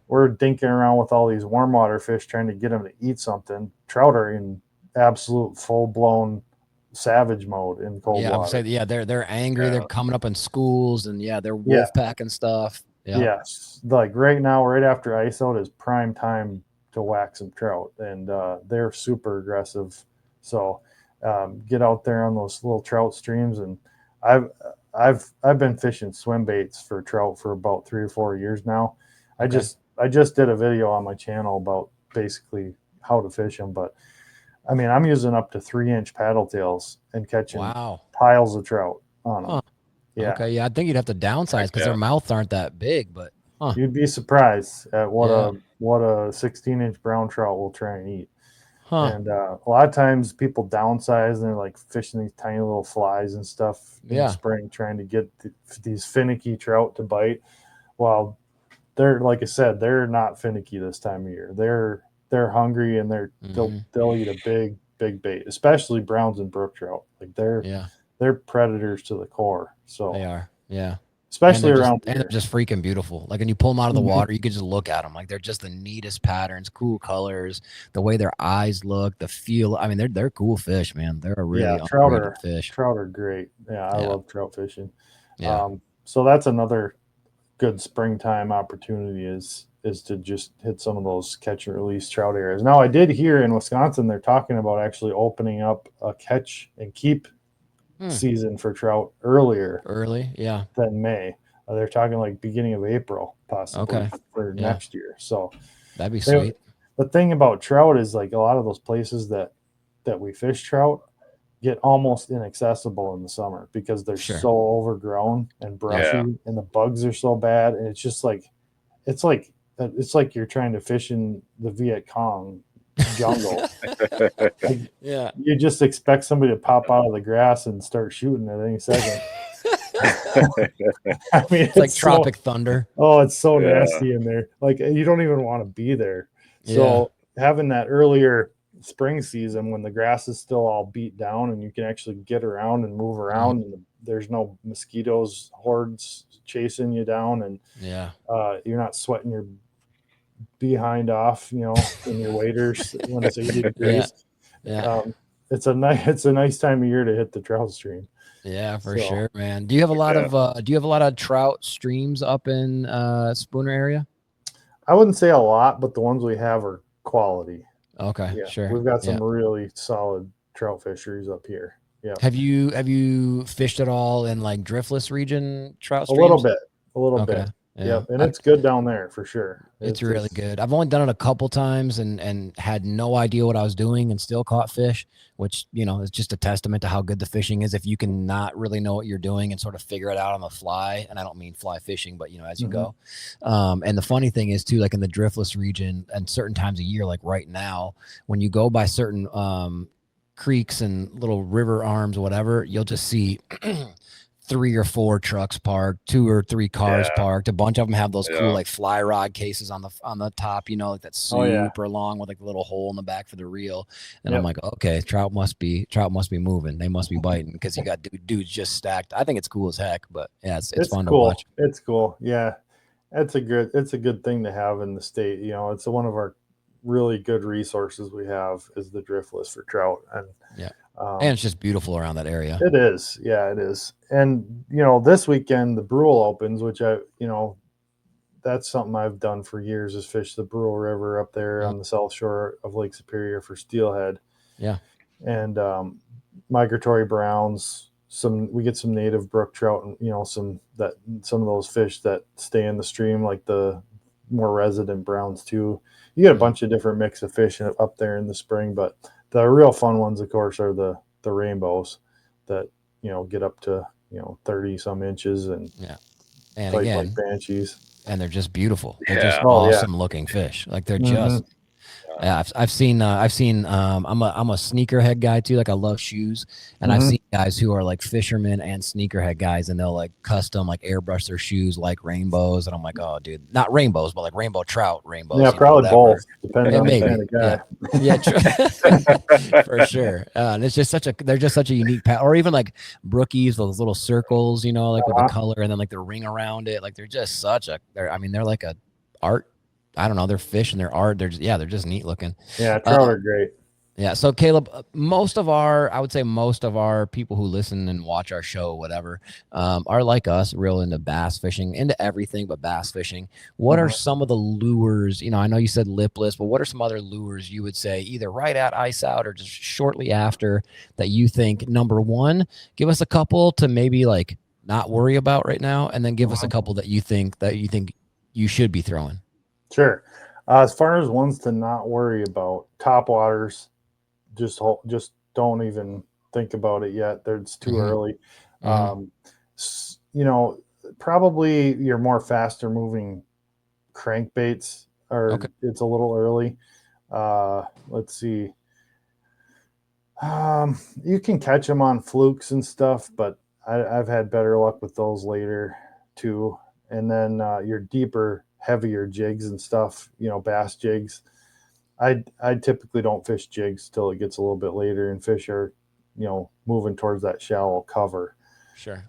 S3: we're dinking around with all these warm water fish trying to get them to eat something. Trout are in absolute full blown savage mode in cold
S1: Yeah, I'm
S3: water.
S1: saying, yeah, they're angry. They're coming up in schools, and they're wolf packing stuff. Yeah.
S3: Yes. Like right now, right after ice out is prime time to whack some trout, and they're super aggressive. So get out there on those little trout streams, and I've been fishing swim baits for trout for about 3 or 4 years now. I just did a video on my channel about basically how to fish them, but I mean, I'm using up to 3-inch paddle tails and catching piles of trout on them. Yeah.
S1: Okay. Yeah, I think you'd have to downsize because their mouths aren't that big, but
S3: you'd be surprised at what a 16-inch brown trout will try and eat. And a lot of times people downsize and they're like fishing these tiny little flies and stuff in the spring, trying to get these finicky trout to bite. Well, they're, like I said, they're not finicky this time of year. They're hungry, and they'll eat a big bait, especially browns and brook trout. Like they're predators to the core. So
S1: they are. Yeah.
S3: Especially around
S1: here. And they're just freaking beautiful. Like when you pull them out of the water, you can just look at them. Like they're just the neatest patterns, cool colors, the way their eyes look, the feel. I mean, they're cool fish, man. They're a really underrated fish.
S3: Trout are great. Yeah, I love trout fishing.
S1: Yeah.
S3: So that's another good springtime opportunity is to just hit some of those catch and release trout areas. Now, I did hear in Wisconsin they're talking about actually opening up a catch and keep season for trout earlier than May. They're talking like beginning of April possibly for next year. So
S1: that'd be sweet.
S3: The thing about trout is like a lot of those places that we fish trout get almost inaccessible in the summer because they're so overgrown and brushy, and the bugs are so bad, and it's just like it's like you're trying to fish in the Viet Cong jungle. You just expect somebody to pop out of the grass and start shooting at any second. I mean,
S1: it's like Tropic Thunder.
S3: Oh, it's so nasty in there. Like you don't even want to be there. So having that earlier spring season when the grass is still all beat down and you can actually get around and move around, and there's no mosquitoes hordes chasing you down, and you're not sweating your behind off, in your waders when it's 80 degrees. It's a nice time of year to hit the trout stream.
S1: Yeah, for sure, man. Do you have a lot of trout streams up in Spooner area?
S3: I wouldn't say a lot, but the ones we have are quality.
S1: Okay, sure.
S3: We've got some really solid trout fisheries up here. Yeah.
S1: Have you fished at all in like driftless region trout streams?
S3: A little bit. Yeah, and it's good down there for sure.
S1: It's really good. I've only done it a couple times and had no idea what I was doing and still caught fish, which, is just a testament to how good the fishing is if you can not really know what you're doing and sort of figure it out on the fly. And I don't mean fly fishing, but, as you go. And the funny thing is, too, like in the driftless region and certain times a year, like right now, when you go by certain creeks and little river arms or whatever, you'll just see 3 or 4 trucks parked, 2 or 3 cars parked. A bunch of them have those cool like fly rod cases on the top, like that's super long with like a little hole in the back for the reel. And I'm like, okay, trout must be moving. They must be biting because you got dudes just stacked. I think it's cool as heck, but it's fun to watch.
S3: It's cool. Yeah. It's a good thing to have in the state. It's one of our really good resources we have is the driftless for trout. And
S1: Yeah. And it's just beautiful around that area.
S3: it is. Yeah, it is. And, this weekend, the Brule opens, which that's something I've done for years is fish the Brule River up there on the south shore of Lake Superior for steelhead.
S1: Yeah.
S3: And migratory browns. We get some native brook trout, and some of those fish that stay in the stream, like the more resident browns too. You get a bunch of different mix of fish up there in the spring, but the real fun ones, of course, are the rainbows that get up to 30 some inches and
S1: and
S3: fight
S1: again
S3: like banshees.
S1: And they're just beautiful. They're
S2: Yeah.
S1: just awesome looking fish. Like they're just. Yeah, I've seen. I'm a sneakerhead guy too. Like I love shoes, and I've seen guys who are like fishermen and sneakerhead guys, and they'll like custom like airbrush their shoes like rainbows, and I'm like, oh, dude, not rainbows, but like rainbow trout rainbows.
S3: Yeah, probably both, depending on the kind of guy.
S1: Yeah, for sure. And it's just they're just such a unique pattern. Or even like brookies, those little circles, like with the color, and then like the ring around it. Like they're just they're like a art. I don't know. They're fish and they're art. They're just neat looking.
S3: Yeah, trout are great.
S1: Yeah. So Caleb, I would say most of our people who listen and watch our show, whatever, are like us, real into bass fishing, into everything but bass fishing. What are some of the lures? I know you said lipless, but what are some other lures you would say either right at ice out or just shortly after that you think, number one, give us a couple to maybe like not worry about right now, and then give us a couple that you think you should be throwing.
S3: Sure. As far as ones to not worry about, top waters, just don't even think about it yet. It's too early. Probably your more faster moving crankbaits it's a little early. Let's see. You can catch them on flukes and stuff, but I've had better luck with those later too. And then your deeper, heavier jigs and stuff, bass jigs. I typically don't fish jigs till it gets a little bit later, and fish are, moving towards that shallow cover.
S1: Sure.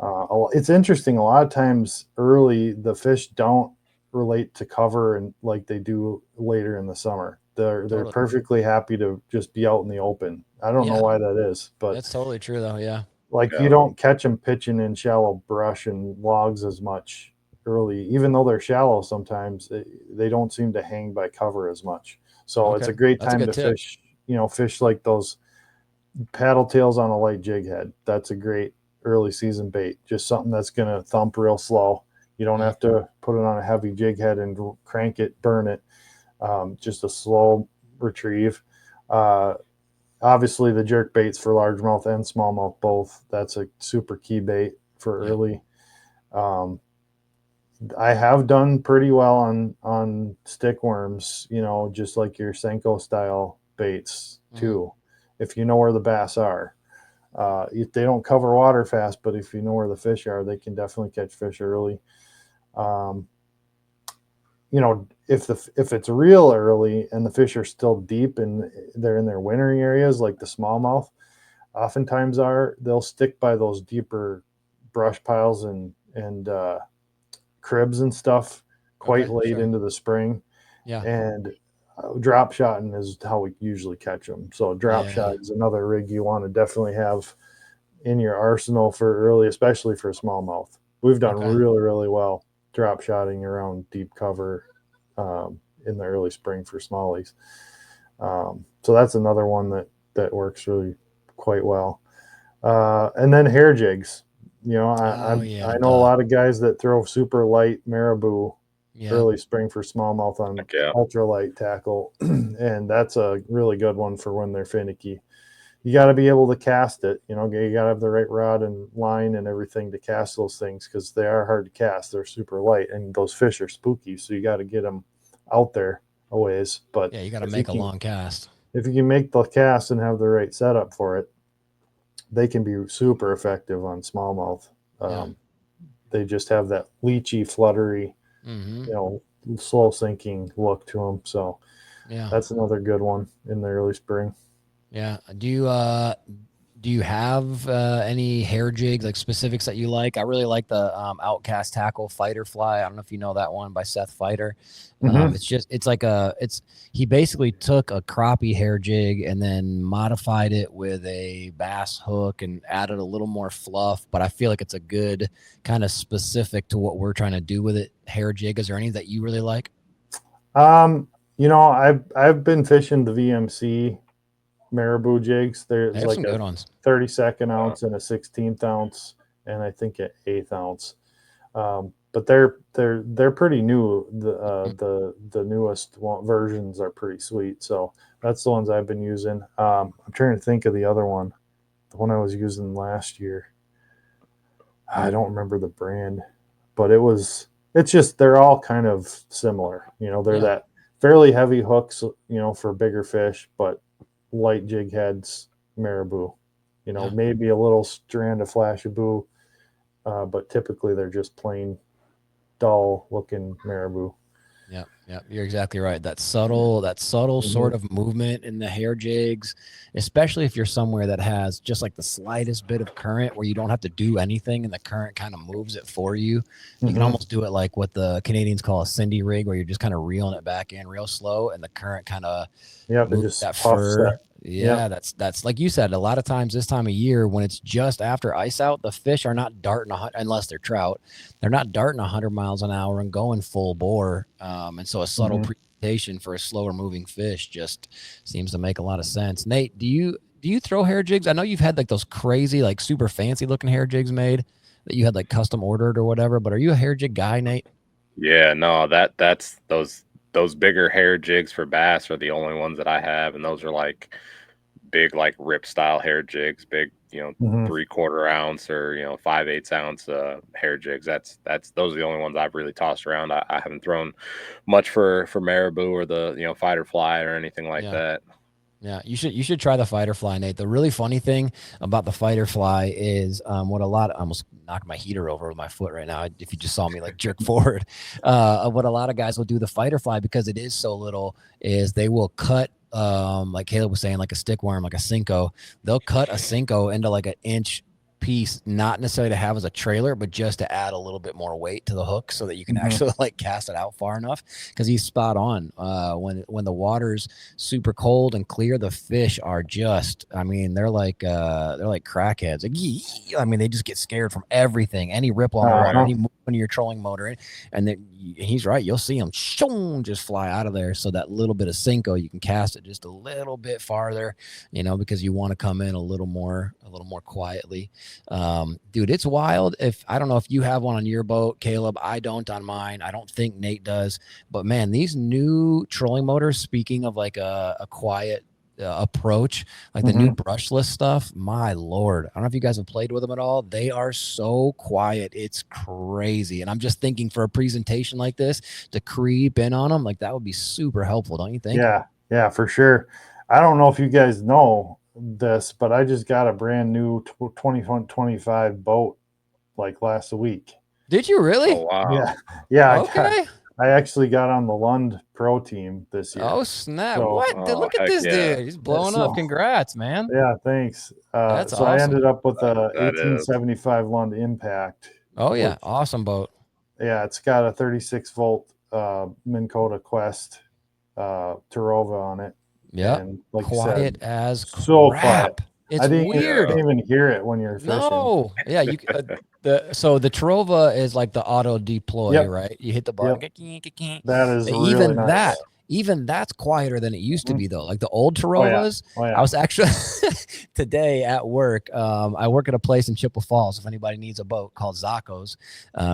S3: It's interesting. A lot of times early, the fish don't relate to cover and like they do later in the summer. They're perfectly happy to just be out in the open. I don't know why that is, but
S1: that's totally true though. Yeah.
S3: You don't catch them pitching in shallow brush and logs as much early, even though they're shallow. Sometimes they don't seem to hang by cover as much. So it's a great time to fish, fish like those paddle tails on a light jig head. That's a great early season bait. Just something that's going to thump real slow. You don't have to put it on a heavy jig head and crank it, burn it. Just a slow retrieve. Obviously the jerk baits for largemouth and smallmouth both. That's a super key bait for early. I have done pretty well on stick worms, just like your Senko style baits too. If you know where the bass are, if they don't cover water fast, but if you know where the fish are, they can definitely catch fish early. If it's real early and the fish are still deep and they're in their wintering areas, like the smallmouth, oftentimes they'll stick by those deeper brush piles and cribs and stuff quite late into the spring.
S1: Yeah.
S3: And drop shotting is how we usually catch them. So drop shot is another rig you want to definitely have in your arsenal for early, especially for smallmouth. We've done really, really well drop shotting around deep cover in the early spring for smallies. So that's another one that works really quite well. And then hair jigs. I know a lot of guys that throw super light marabou early spring for smallmouth on ultralight tackle, and that's a really good one for when they're finicky. You got to be able to cast it. You got to have the right rod and line and everything to cast those things because they are hard to cast. They're super light, and those fish are spooky, so you got to get them out there a ways. But
S1: you got to make a long cast.
S3: If you can make the cast and have the right setup for it, they can be super effective on smallmouth. They just have that leechy, fluttery, slow sinking look to them. So that's another good one in the early spring.
S1: Yeah. Do you have any hair jigs, like specifics that you like? I really like the Outcast Tackle Fighter Fly. I don't know if you know that one by Seth Fighter.
S3: Mhm.
S1: He basically took a crappie hair jig and then modified it with a bass hook and added a little more fluff. But I feel like it's a good kind of specific to what we're trying to do with it. Hair jig. Is there any that you really like?
S3: I've been fishing the VMC marabou jigs.
S1: They
S3: There's
S1: have
S3: like
S1: some
S3: a
S1: good ones.
S3: 32nd ounce and a 16th ounce, and I think an 8th ounce. But they're pretty new. The newest versions are pretty sweet. So that's the ones I've been using. I'm trying to think of the other one, the one I was using last year. I don't remember the brand, but it's just they're all kind of similar. They're
S1: Yeah.
S3: that fairly heavy hooks, for bigger fish, but light jig heads, marabou.
S1: Yeah.
S3: Maybe a little strand of flashabou, but typically they're just plain dull looking marabou.
S1: Yeah, yeah, you're exactly right. That subtle sort
S3: Mhm.
S1: of movement in the hair jigs, especially if you're somewhere that has just like the slightest bit of current where you don't have to do anything and the current kind of moves it for you. You can
S3: Mhm.
S1: almost do it like what the Canadians call a Cindy rig, where you're just kind of reeling it back in real slow and the current kind of
S3: Yep, it
S1: moves
S3: just
S1: that
S3: puffs
S1: fur.
S3: that.
S1: Yeah,
S3: Yep.
S1: that's like you said. A lot of times this time of year, when it's just after ice out, the fish are not darting unless they're trout. They're not darting 100 miles an hour and going full bore. And so a subtle
S3: Mhm.
S1: presentation for a slower moving fish just seems to make a lot of sense. Nate, do you throw hair jigs? I know you've had like those crazy, like super fancy looking hair jigs made that you had like custom ordered or whatever. But are you a hair jig guy, Nate?
S2: Yeah, no, that's those bigger hair jigs for bass are the only ones that I have, and those are like big like rip style hair jigs, big,
S3: Mhm.
S2: 3/4 ounce or 5/8 ounce hair jigs. That's those are the only ones I've really tossed around. I haven't thrown much for marabou or the fighter fly or anything like
S1: Yeah.
S2: that.
S1: Yeah, you should try the fighter fly, Nate. The really funny thing about the fighter fly is I almost knocked my heater over with my foot right now. If you just saw me like jerk forward, what a lot of guys will do the fighter fly because it is so little is they will cut like Caleb was saying, like a stick worm, like a Cinco. They'll cut a Cinco into like an inch piece, not necessarily to have as a trailer, but just to add a little bit more weight to the hook so that you can
S3: Mhm.
S1: actually like cast it out far enough. Because he's spot on. When the water's super cold and clear, the fish are just, I mean, they're like crackheads. Like, I mean, they just get scared from everything, any ripple on the water,
S3: Uh-huh.
S1: any movement of your trolling motor. And then he's right, you'll see them just fly out of there. So that little bit of Cinco, you can cast it just a little bit farther, because you want to come in a little more quietly. Dude, it's wild. If I don't know if you have one on your boat, Caleb, I don't on mine. I don't think Nate does. But man, these new trolling motors, speaking of like a quiet approach, like the new
S3: Mhm.
S1: brushless stuff, my Lord. I don't know if you guys have played with them at all. They are so quiet. It's crazy. And I'm just thinking for a presentation like this to creep in on them, like that would be super helpful, don't you think?
S3: Yeah, yeah, for sure. I don't know if you guys know this, but I just got a brand new 2025 boat like last week.
S1: Did you
S2: Oh
S1: really?
S2: wow.
S3: Yeah, yeah,
S1: Okay.
S3: I actually got on the Lund Pro team this
S1: Oh,
S3: year.
S1: snap.
S3: So,
S1: What?
S2: Oh
S1: Look at
S2: heck
S1: this
S2: yeah.
S1: dude. He's blowing up.
S3: so
S1: Congrats, man.
S3: yeah, thanks.
S1: That's
S3: So I
S1: awesome.
S3: ended up with
S2: That,
S3: a
S2: that is.
S3: 1875 Lund Impact,
S1: Oh, yeah.
S3: which
S1: Awesome boat.
S3: yeah, it's got a 36-volt Minn Kota Quest Tarova on it,
S1: Yep.
S3: and like you said,
S1: Quiet as
S3: so quiet.
S1: crap.
S3: I
S1: It's
S2: Yeah.
S1: weird.
S3: didn't even hear it when you're fishing.
S1: No. Yeah, the Trova is like the auto deploy,
S3: Yep,
S1: right? You hit the
S3: yep,
S1: button.
S3: that is really
S1: Even
S3: nice.
S1: that's quieter than it used to
S3: Mhm.
S1: be though. Like the old
S3: Oh yeah,
S1: Tarovas,
S3: oh
S1: I
S3: yeah.
S1: was actually today at work. I work at a place in Chippewa Falls. If anybody needs a boat, called Zacco's.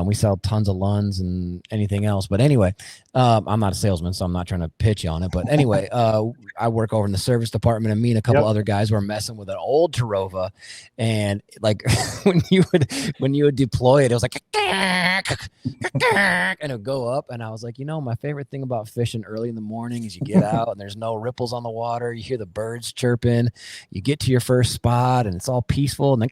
S1: We sell tons of Lunds and anything else. But anyway, I'm not a salesman, so I'm not trying to pitch you on it. But anyway, I work over in the service department, and me and a couple
S3: Yep.
S1: other guys were messing with an old Tarova, and like when you would deploy it, it was like and it would go up. And I was like, my favorite thing about fishing early in the morning is you get out and there's no ripples on the water. You hear the birds chirping. You get to your first spot and it's all peaceful. And then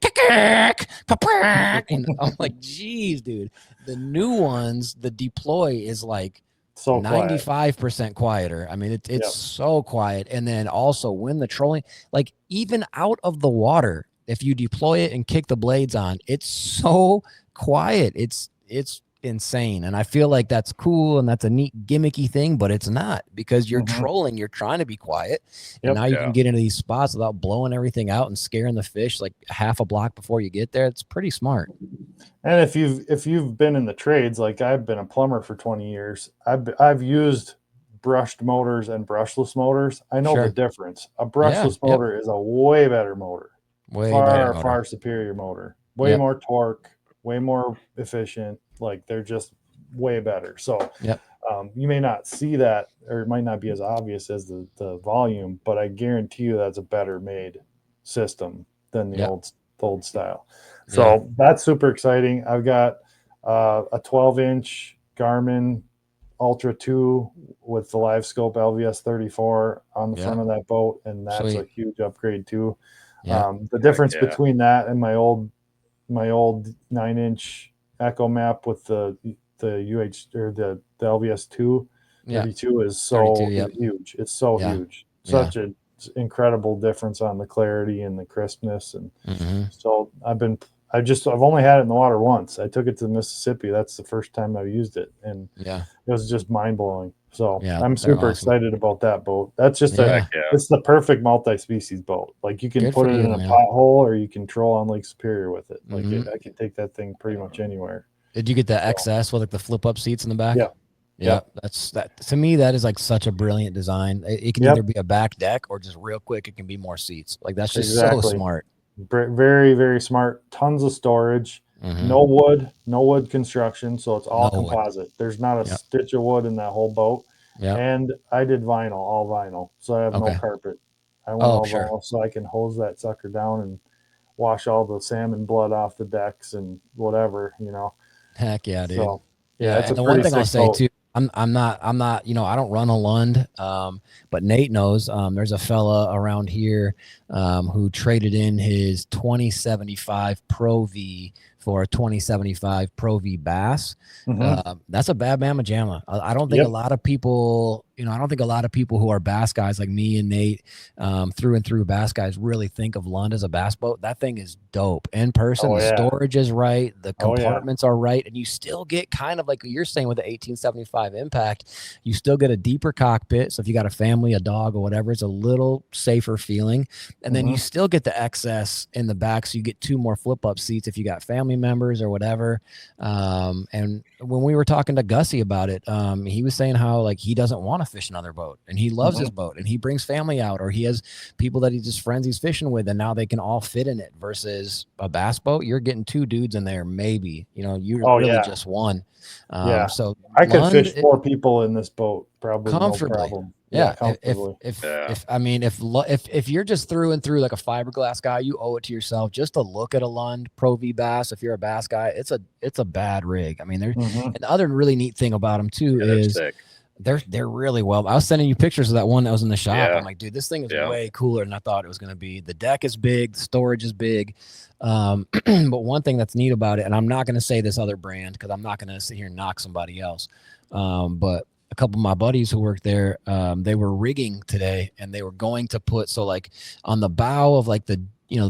S1: and I'm like, geez, dude, the new ones, the deploy is like
S3: So quiet.
S1: 95% quieter. I mean, it's
S3: Yep.
S1: so quiet. And then also when the trolling, like even out of the water, if you deploy it and kick the blades on, it's so quiet. It's insane. And I feel like that's cool and that's a neat gimmicky thing, but it's not, because you're trolling, you're trying to be quiet. And now you can get into these spots without blowing everything out and scaring the fish like half a block before you get there. It's pretty smart.
S3: And if you've been in the trades, like I've been a plumber for 20 years, I've used brushed motors and brushless motors. I know the difference. A brushless motor is a way better motor. Far superior motor. Way more torque, way more efficient. Like they're just way better. So you may not see that, or it might not be as obvious as the volume, but I guarantee you that's a better made system than the old style. So that's super exciting. I've got a 12-inch Garmin Ultra 2 with the live scope LVS 34 on the front of that boat, and that's a huge upgrade too. The difference between that and my old 9-inch Echo Map with the UH or the LVS 32 is so huge. It's so huge. Such an incredible difference on the clarity and the crispness. And so I've only had it in the water once. I took it to Mississippi. That's the first time I've used it, and it was just mind blowing. So I'm super excited about that boat. That's just it's the perfect multi-species boat. Like you can put it in a pothole, or you can troll on Lake Superior with it. Like I can take that thing pretty much anywhere.
S1: Did you get the XS with like the flip up seats in the back?
S3: Yeah.
S1: That's that. To me, that is like such a brilliant design. It can either be a back deck or just real quick. It can be more seats. Like that's just so smart.
S3: Very, very smart. Tons of storage. No wood construction, so it's all composite. There's not a stitch of wood in that whole boat. And I did all vinyl, so I have no carpet. I went all vinyl, so I can hose that sucker down and wash all the salmon blood off the decks and whatever,
S1: Heck yeah, dude.
S3: So,
S1: it's and the one thing I'll say too, I'm not, I don't run a Lund, but Nate knows. There's a fella around here who traded in his 2075 Pro V for a 2075 Pro V Bass. That's a bad mamma jamma. I don't think a lot of people, I don't think a lot of people who are bass guys like me and Nate, through and through bass guys, really think of Lund as a bass boat. That thing is dope. In person, the storage is right, the compartments are right, and you still get kind of like you're saying with the 1875 Impact, you still get a deeper cockpit. So if you got a family, a dog, or whatever, it's a little safer feeling. And then you still get the XS in the back, so you get 2 more flip-up seats if you got family members or whatever. And when we were talking to Gussie about it, he was saying how like he doesn't want to fish another boat, and he loves his boat, and he brings family out, or he has people that he just friends he's fishing with, and now they can all fit in it. Versus a bass boat, you're getting 2 dudes in there, maybe. You're really just one. So
S3: I could fish 4 people in this boat probably
S1: comfortably.
S3: No problem.
S1: Comfortably. If you're just through and through like a fiberglass guy, you owe it to yourself just to look at a Lund Pro V Bass. If you're a bass guy, it's a bad rig. I mean, and the other really neat thing about them too is they're really well. I was sending you pictures of that one that was in the shop. I'm like, dude, this thing is way cooler than I thought it was going to be. The deck is big, the storage is big. But one thing that's neat about it, and I'm not going to say this other brand because I'm not going to sit here and knock somebody else. But a couple of my buddies who work there, they were rigging today, and they were going to put, so like on the bow of like the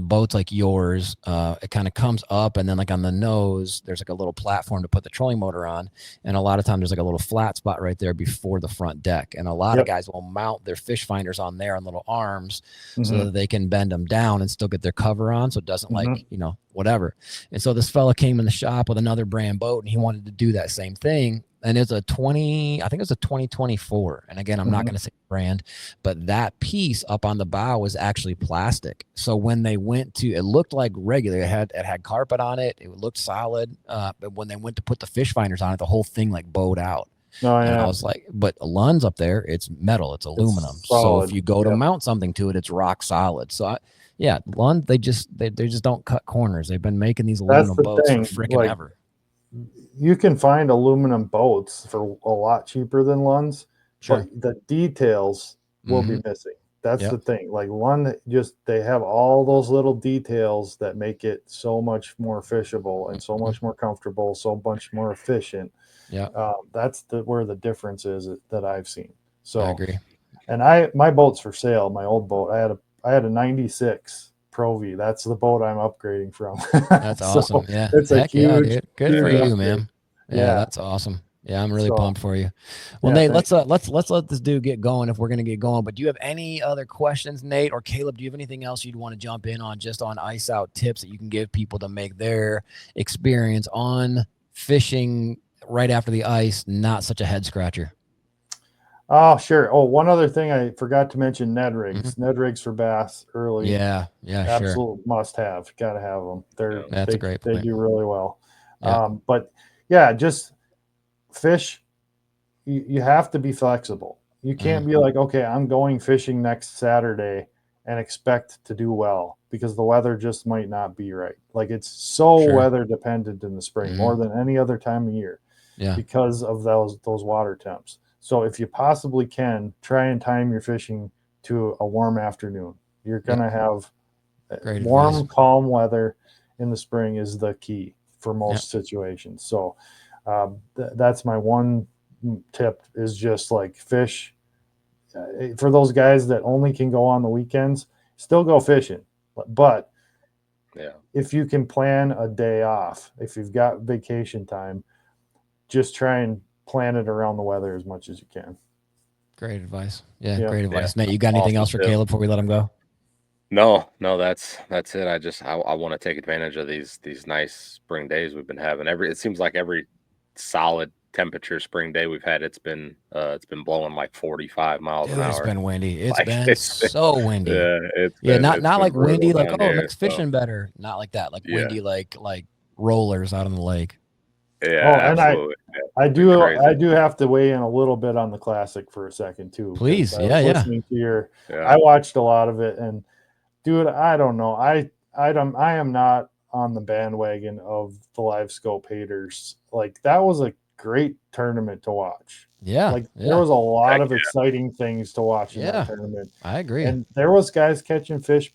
S1: boats like yours, it kind of comes up, and then like on the nose, there's like a little platform to put the trolling motor on. And a lot of times there's like a little flat spot right there before the front deck. And a lot of guys will mount their fish finders on there on little arms so that they can bend them down and still get their cover on. So it doesn't like, whatever. And so this fella came in the shop with another brand boat, and he wanted to do that same thing. And it's I think it was a 2024. And again, I'm not going to say brand, but that piece up on the bow was actually plastic. So when they went to, it looked like regular, it had carpet on it. It looked solid. But when they went to put the fish finders on it, the whole thing like bowed out. And I was like, but Lund's up there, it's metal, it's aluminum. So if you go to mount something to it, it's rock solid. So Lund, they just don't cut corners. They've been making these aluminum boats for freaking ever.
S3: You can find aluminum boats for a lot cheaper than Lund's, but the details will be missing. That's the thing. Like Lund, they have all those little details that make it so much more fishable and so much more comfortable, so much more efficient. That's where the difference is that I've seen. So
S1: I agree.
S3: And my boat's for sale. My old boat, I had a 96 Pro V. That's the boat I'm upgrading from.
S1: That's
S3: So
S1: awesome. Yeah.
S3: it's a
S1: Heck yeah,
S3: huge,
S1: dude. Good
S3: huge
S1: for you,
S3: upgrade.
S1: man. Yeah, that's awesome. Yeah, I'm really
S3: So,
S1: pumped for you. Well,
S3: yeah,
S1: Nate,
S3: thanks.
S1: let's let this dude get going if we're gonna get going. But do you have any other questions, Nate or Caleb? Do you have anything else you'd want to jump in on, just on ice out tips that you can give people to make their experience on fishing right after the ice not such a head scratcher?
S3: Oh, sure. Oh, one other thing I forgot to mention: Ned rigs. Ned rigs for bass early.
S1: Yeah, sure.
S3: Absolute must have. Got to have them.
S1: That's a great
S3: They
S1: point.
S3: do really well.
S1: Yeah.
S3: But yeah, just fish. You have to be flexible. You can't be like, okay, I'm going fishing next Saturday and expect to do well, because the weather just might not be right. Like, it's so
S1: Sure.
S3: weather dependent in the spring more than any other time of year,
S1: Yeah.
S3: because of those water temps. So if you possibly can, try and time your fishing to a warm afternoon. You're going to have
S1: Great
S3: warm,
S1: advice.
S3: calm weather in the spring is the key for most situations. So that's my one tip, is just like fish. For those guys that only can go on the weekends, still go fishing. But
S2: Yeah.
S3: if you can plan a day off, if you've got vacation time, just try and plan it around the weather as much as you can.
S1: Great advice. Yeah,
S3: Yep.
S1: great advice.
S2: Yeah.
S1: Nate, you got anything
S2: Awesome
S1: else for
S2: tip.
S1: Caleb before we let him go?
S2: No, that's it. I want to take advantage of these nice spring days we've been having. It seems like every solid temperature spring day we've had, it's been blowing like 45 miles
S1: Dude,
S2: an
S1: it's
S2: hour.
S1: been windy. It's
S2: Like
S1: been so windy.
S2: yeah,
S1: not
S2: it's been
S1: like windy,
S2: brutal
S1: like,
S2: down
S1: oh, it
S2: here.
S1: makes
S2: So
S1: fishing better. Not like that. Like
S2: yeah,
S1: windy, like rollers out on the lake.
S2: yeah,
S3: Oh, and
S2: absolutely. Yeah,
S3: I
S2: been crazy.
S3: do have to weigh in a little bit on the Classic for a second too, because
S1: Please.
S3: I was
S1: Yeah.
S3: listening to your.
S2: Yeah,
S3: I watched a lot of it, and dude, I don't know. I am not on the bandwagon of the live scope haters. Like, that was a great tournament to watch.
S1: Yeah.
S3: Like, there
S1: Yeah.
S3: was a lot
S2: heck
S3: of exciting things to watch in that
S1: Yeah.
S3: tournament,
S1: I agree.
S3: and there was guys catching fish,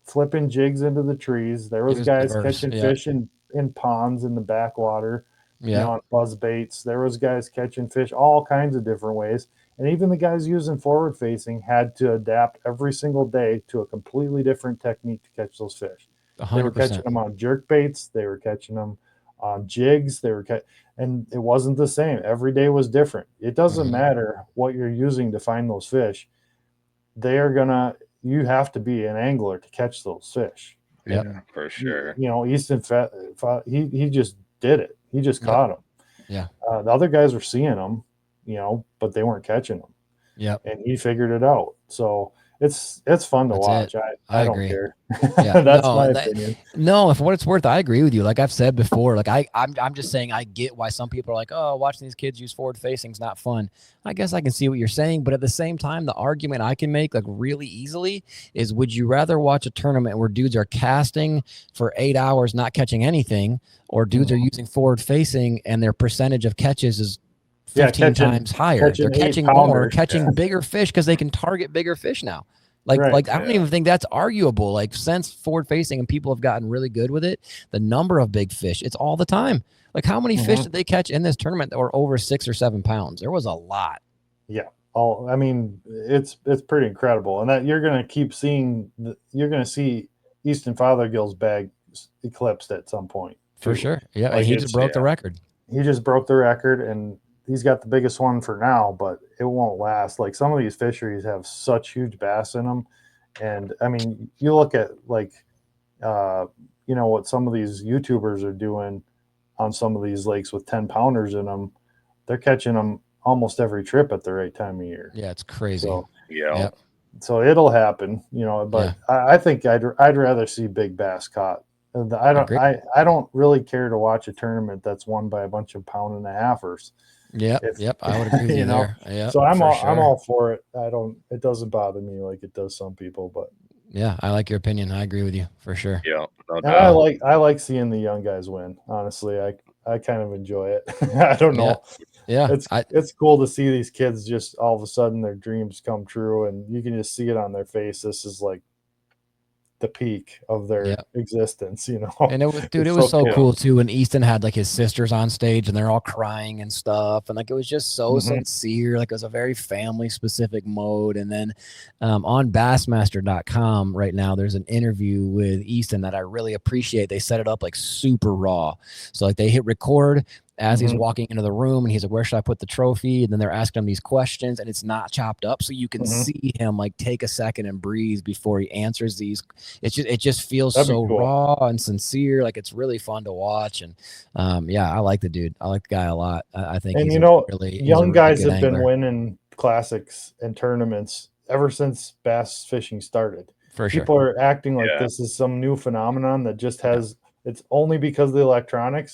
S3: flipping jigs into the trees. There
S1: It
S3: was
S1: was
S3: guys
S1: diverse.
S3: catching
S1: Yeah.
S3: fish in ponds in the backwater,
S1: Yeah.
S3: on buzz baits. There was guys catching fish all kinds of different ways. And even the guys using forward facing had to adapt every single day to a completely different technique to catch those fish. They were catching
S1: 100%.
S3: them on jerk baits. They were catching them on jigs. And it wasn't the same. Every day was different. It doesn't matter what you're using to find those fish. You have to be an angler to catch those fish.
S1: Yep.
S2: yeah, for sure.
S3: Easton, he just did it. He just caught them.
S1: Yeah.
S3: The other guys were seeing them, but they weren't catching them.
S1: Yep.
S3: And he figured it out. So it's fun to
S1: That's
S3: watch.
S1: it.
S3: I don't
S1: agree.
S3: care.
S1: Yeah.
S3: That's
S1: No,
S3: my opinion.
S1: No, for what it's worth, I agree with you. Like I've said before, like I'm just saying I get why some people are like, oh, watching these kids use forward facing is not fun. I guess I can see what you're saying, but at the same time, the argument I can make like really easily is, would you rather watch a tournament where dudes are casting for 8 hours not catching anything, or dudes are using forward facing and their percentage of catches is 15 times higher? They're catching more, catching bigger fish because they can target bigger fish now. Like I don't even think that's arguable. Like, since forward facing and people have gotten really good with it, the number of big fish, it's all the time. Like, how many fish did they catch in this tournament that were over 6 or 7 pounds? There was a lot.
S3: Yeah. I mean, it's pretty incredible. And that you're going to keep seeing, you're going to see Easton Fothergill's bag eclipsed at some point.
S1: For sure. Yeah.
S3: Like,
S1: and he just broke the record.
S3: He just broke the record, and he's got the biggest one for now, but it won't last. Like, some of these fisheries have such huge bass in them. And I mean, you look at like, what some of these YouTubers are doing on some of these lakes with 10 pounders in them. They're catching them almost every trip at the right time of year.
S1: Yeah. It's crazy.
S3: So,
S2: Yeah.
S3: So it'll happen, but I think I'd rather see big bass caught. I don't really care to watch a tournament that's won by a bunch of pound-and-a-halfers.
S1: Yep. I would agree with you there. Yeah.
S3: So I'm all for it. It doesn't bother me like it does some people, but
S1: yeah, I like your opinion. I agree with you for sure.
S2: Yeah. No
S3: doubt. I like seeing the young guys win. Honestly, I kind of enjoy it. I don't know.
S1: Yeah.
S3: It's cool to see these kids just all of a sudden their dreams come true, and you can just see it on their face. This is like, the peak of their
S1: Yeah.
S3: existence, you know.
S1: And it was, dude,
S3: It's
S1: it was so
S3: cool.
S1: cool too. When Easton had like his sisters on stage and they're all crying and stuff. And like, it was just so sincere. Like, it was a very family specific mode. And then on Bassmaster.com right now, there's an interview with Easton that I really appreciate. They set it up like super raw. So like they hit record as he's walking into the room and he's like, where should I put the trophy? And then they're asking him these questions and it's not chopped up. So you can see him like take a second and breathe before he answers these. It just feels so raw and sincere. Like, it's really fun to watch. And yeah, I like the dude. I like the guy a lot. I think,
S3: and
S1: he's
S3: you know,
S1: really,
S3: young guys have
S1: angler.
S3: been winning classics and tournaments ever since bass fishing started.
S1: For sure.
S3: People are acting like this is some new phenomenon that just has, it's only because of the electronics.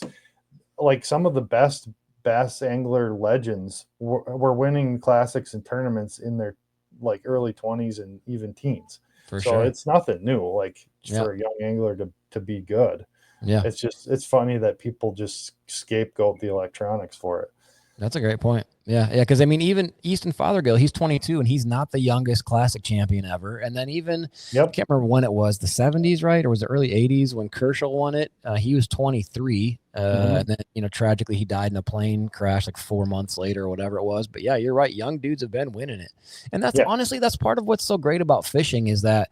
S3: Like, some of the best bass angler legends were winning classics and tournaments in their like early 20s and even teens.
S1: For
S3: so
S1: sure.
S3: It's nothing new, like for a young angler to be good.
S1: Yeah.
S3: It's funny that people just scapegoat the electronics for it.
S1: That's a great point. Yeah. Because I mean, even Easton Fothergill, he's 22 and he's not the youngest classic champion ever. And then even, I can't remember when it was, the 70s, right? Or was it early 80s when Kershaw won it? He was 23. And then, you know, tragically he died in a plane crash like 4 months later or whatever it was. But yeah, you're right. Young dudes have been winning it. And that's honestly, that's part of what's so great about fishing is that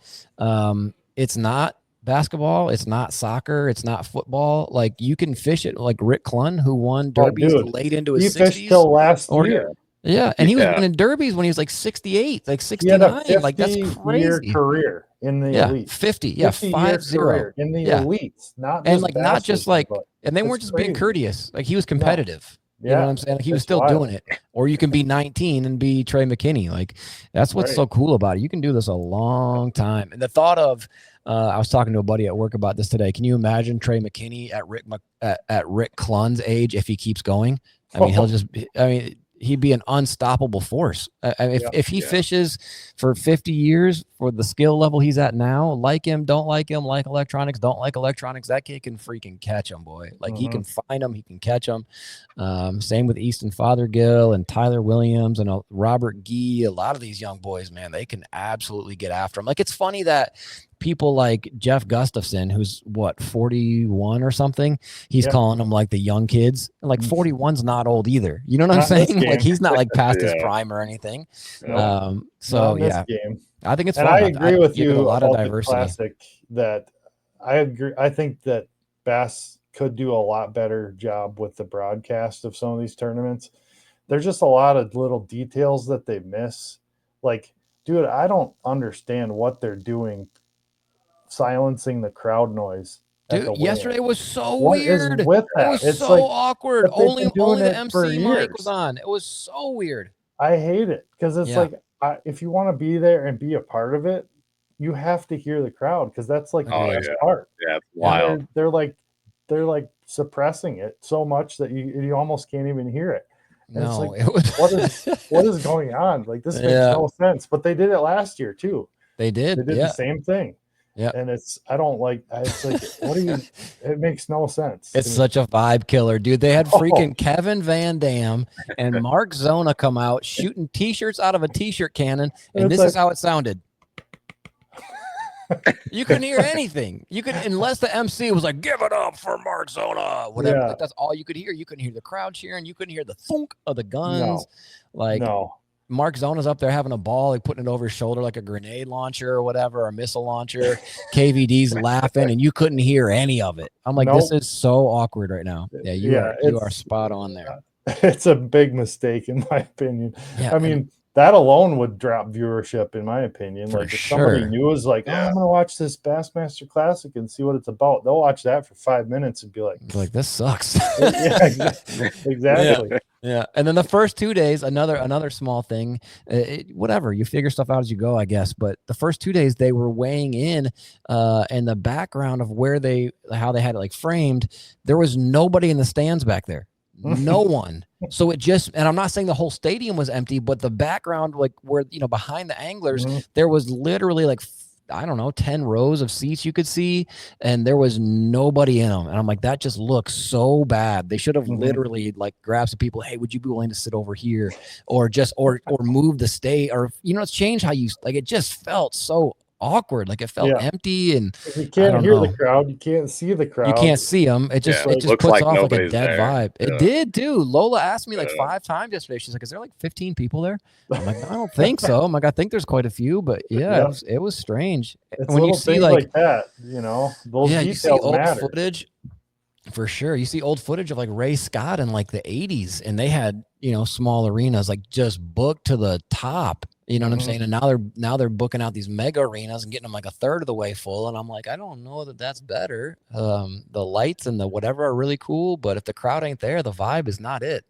S1: it's not basketball, it's not soccer, it's not football. Like, you can fish it like Rick Clunn, who won derbies late into his 60s.
S3: He fished till last year.
S1: Yeah, and he was winning derbies when he was like 68, like 69. Like, that's crazy.
S3: Career in the elite.
S1: 50, 50
S3: in the elites, not just
S1: and like not just like, and they weren't just being courteous. Like, he was competitive. You know what I'm saying? Like, he was still doing it. Or you can be 19 and be Trey McKinney. Like, that's what's so cool about it. You can do this a long time. And the thought of, I was talking to a buddy at work about this today. Can you imagine Trey McKinney at Rick Clunn's age if he keeps going? I mean, he'd be an unstoppable force. If he fishes for 50 years for the skill level he's at now, like him, don't like him, like electronics, don't like electronics, that kid can freaking catch him, boy. Like, he can find him, he can catch him. Same with Easton Fothergill and Tyler Williams and Robert Gee. A lot of these young boys, man, they can absolutely get after him. Like, it's funny that people like Jeff Gustafson, who's 41 or something, he's calling them like the young kids. Like, 41's not old either. You know what I'm saying? Like, he's not like past his prime or anything. So yeah, I think it's fun.
S3: I agree with you
S1: a lot of
S3: about
S1: diversity.
S3: The classic that I agree. I think that Bass could do a lot better job with the broadcast of some of these tournaments. There's just a lot of little details that they miss. Like, dude, I don't understand what they're doing silencing the crowd noise.
S1: Dude, yesterday was so weird.
S3: With that?
S1: It was
S3: it's
S1: so
S3: like,
S1: onward. Only the MC mic was on. It was so weird.
S3: I hate it because it's like, if you want to be there and be a part of it, you have to hear the crowd, because that's like the best part.
S2: Yeah, it's wild.
S3: They're like suppressing it so much that you almost can't even hear it. And it's like, what is going on? Like, this makes no sense. But they did it last year too.
S1: They did
S3: the same thing.
S1: Yeah.
S3: And it's like, it makes no sense.
S1: It's such a vibe killer, dude. They had freaking Kevin Van Dam and Mark Zona come out shooting t-shirts out of a t-shirt cannon. And this is how it sounded. You couldn't hear anything. You could, unless the MC was like, "Give it up for Mark Zona," whatever. Like, that's all you could hear. You couldn't hear the crowd cheering. You couldn't hear the thunk of the guns. Mark Zona's up there having a ball, like putting it over his shoulder like a grenade launcher or whatever, or a missile launcher. KVD's laughing, and you couldn't hear any of it. I'm like, this is so awkward right now. Yeah, you are spot on there.
S3: It's a big mistake, in my opinion.
S1: Yeah,
S3: I mean, that alone would drop viewership, in my opinion. Like, if somebody new is like, "Oh, I'm going to watch this Bassmaster Classic and see what it's about," they'll watch that for 5 minutes and be like,
S1: "This sucks."
S3: Exactly.
S1: Yeah, and then the first 2 days, another small thing, whatever, you figure stuff out as you go, I guess. But the first 2 days, they were weighing in the background of how they had it like framed. There was nobody in the stands back there. No one. So it just, and I'm not saying the whole stadium was empty, but the background, like where, behind the anglers, there was literally like, I don't know, 10 rows of seats you could see, and there was nobody in them. And I'm like, that just looks so bad. They should have literally like grabbed some people. Hey, would you be willing to sit over here, or just, or move the stage, or, change how you, like, it just felt so awkward. Like it felt empty, and
S3: If you
S1: I
S3: can't
S1: don't
S3: hear the
S1: know.
S3: crowd, you can't see the
S1: You
S3: crowd.
S1: can't see them. It just
S2: Yeah,
S1: it just
S2: looks
S1: puts
S2: like
S1: off like a
S2: nobody's
S1: dead
S2: there.
S1: vibe. It
S2: Yeah.
S1: did too. Lola asked me like
S2: Yeah.
S1: 5 times yesterday. She's like, "Is there like 15 people there?" I'm like, "No, I don't think so." I'm like, "I think there's quite a few, but yeah,
S3: Yeah.
S1: it was strange."
S3: It's
S1: And when you
S3: little
S1: see
S3: things
S1: like,
S3: like that, you know, those
S1: yeah, you see
S3: details
S1: old
S3: matter.
S1: footage. For sure. You see old footage of like Ray Scott in like the 80s, and they had, you know, small arenas like just booked to the top. You know what I'm saying? And now they're booking out these mega arenas and getting them like a third of the way full. And I'm like, I don't know that that's better. The lights and the whatever are really cool, but if the crowd ain't there, the vibe is not it.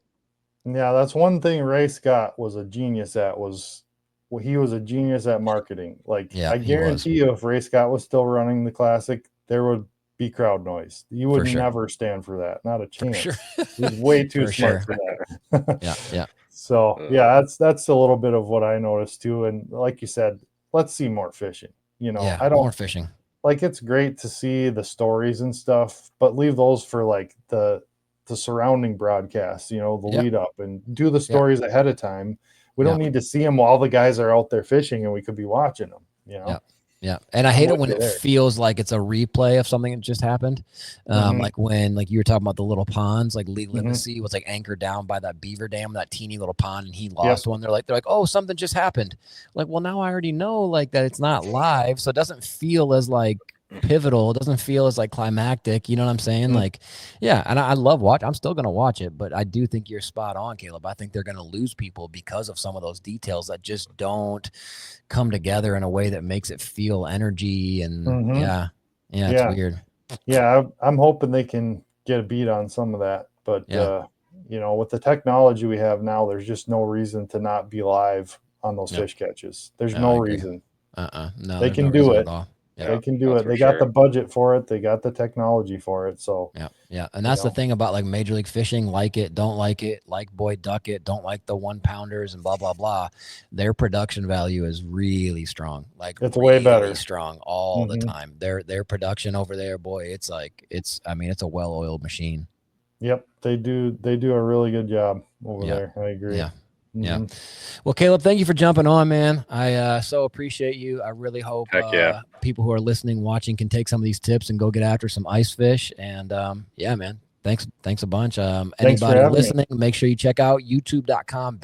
S3: Yeah, that's one thing Ray Scott was a genius at he was a genius at marketing. Like
S1: Yeah,
S3: I
S1: he was.
S3: guarantee you if Ray Scott was still running the classic, there would be crowd noise. You would
S1: sure.
S3: never stand for that. Not a chance.
S1: Sure.
S3: He's way too
S1: For
S3: smart
S1: sure.
S3: for that.
S1: Yeah, yeah.
S3: So yeah, that's a little bit of what I noticed too. And like you said, let's see more fishing. You know,
S1: Yeah,
S3: I don't
S1: more fishing.
S3: like it's great to see the stories and stuff, but leave those for like the surrounding broadcasts, you know, the
S1: Yep.
S3: lead up, and do the stories ahead of time. We don't
S1: Yep.
S3: need to see them while the guys are out there fishing and we could be watching them, you know.
S1: Yep. Yeah. And I hate it
S3: with
S1: when
S3: you
S1: it
S3: there.
S1: feels like it's a replay of something that just happened. Like when, like you were talking about the little ponds, like Lee Limbassy was like anchored down by that beaver dam, that teeny little pond, and he lost one. They're like, oh, something just happened. Like, well, now I already know like that it's not live. So it doesn't feel as like pivotal. It doesn't feel as like climactic. You know what I'm saying? Like, yeah. And I love watch. I'm still going to watch it, but I do think you're spot on, Caleb. I think they're going to lose people because of some of those details that just don't come together in a way that makes it feel energy. And it's weird.
S3: Yeah. I'm hoping they can get a beat on some of that, but you know, with the technology we have now, there's just no reason to not be live on those fish catches. There's no reason.
S1: No,
S3: they can do it.
S1: Yeah,
S3: they can do it. They got the budget for it. They got the technology for it. So
S1: yeah. And that's the thing about like Major League Fishing, like it, like Boyd Duck it, don't like the 1-pounders and blah, blah, blah. Their production value is really strong. Like
S3: it's
S1: really
S3: way better,
S1: strong all the time. Their production over there, boy, it's a well-oiled machine.
S3: Yep. They do a really good job over there. I agree.
S1: Yeah. Yeah. Well, Caleb, thank you for jumping on, man. I so appreciate you. I really hope people who are listening, watching can take some of these tips and go get after some ice fish. And yeah, man, thanks a bunch. Anybody listening, make sure you check out youtube.com.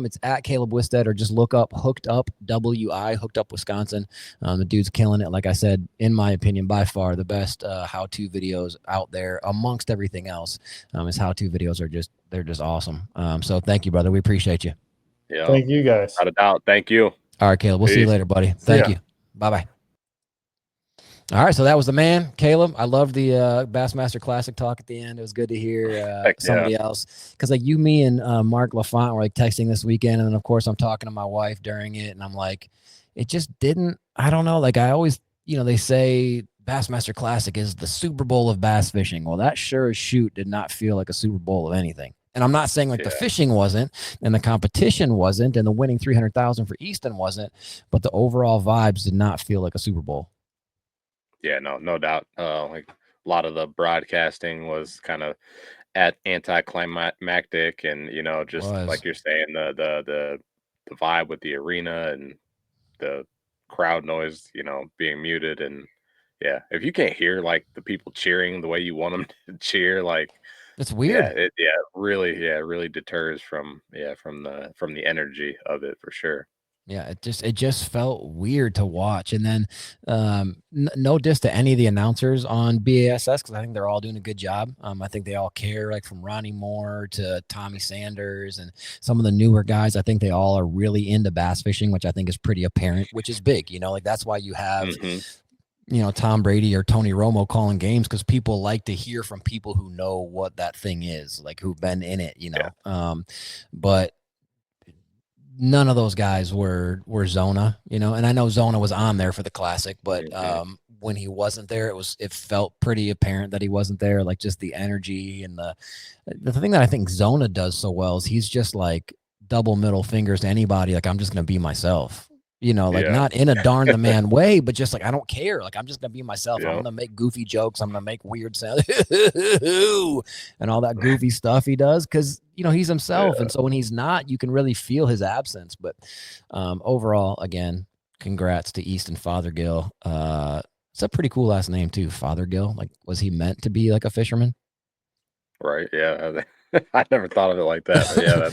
S1: It's at Caleb Wistad, or just look up Hooked Up WI, Hooked Up Wisconsin. The dude's killing it. Like I said, in my opinion, by far the best how-to videos out there amongst everything else. His how-to videos they're just awesome. So thank you, brother. We appreciate you.
S3: Yeah. Thank you guys.
S2: Without a doubt. Thank you.
S1: All right, Caleb. We'll see you later, buddy. Thank you. Bye-bye. All right, so that was the man, Caleb. I loved the Bassmaster Classic talk at the end. It was good to hear somebody else, because like me and Mark LaFont were like texting this weekend, and then of course I'm talking to my wife during it, and I'm like, it just didn't. I don't know. Like I always, they say Bassmaster Classic is the Super Bowl of bass fishing. Well, that sure as shoot did not feel like a Super Bowl of anything. And I'm not saying like the fishing wasn't, and the competition wasn't, and the winning 300,000 for Easton wasn't, but the overall vibes did not feel like a Super Bowl.
S2: Yeah, no doubt. Like a lot of the broadcasting was kind of anticlimactic, and just like you're saying, the vibe with the arena and the crowd noise, being muted, and if you can't hear like the people cheering the way you want them to cheer, like
S1: it's weird.
S2: It really deters from the energy of it for sure.
S1: Yeah, it just felt weird to watch. And then no diss to any of the announcers on BASS, because I think they're all doing a good job. I think they all care, like from Ronnie Moore to Tommy Sanders and some of the newer guys. I think they all are really into bass fishing, which I think is pretty apparent, which is big. Like that's why you have Tom Brady or Tony Romo calling games, because people like to hear from people who know what that thing is, like who've been in it, but none of those guys were Zona, and I know Zona was on there for the Classic, but when he wasn't there, it felt pretty apparent that he wasn't there. Like just the energy and the thing that I think Zona does so well is he's just like double middle fingers to anybody. Like, I'm just going to be myself. Not in a darn the man way, but just like, I don't care. Like, I'm just going to be myself. I'm going to make goofy jokes. I'm going to make weird sounds and all that goofy stuff he does, because, he's himself. And so when he's not, you can really feel his absence. But overall, again, congrats to Easton Fothergill. It's a pretty cool last name too, Fothergill. Like, was he meant to be like a fisherman?
S2: Right. Yeah. I never thought of it like that. But yeah,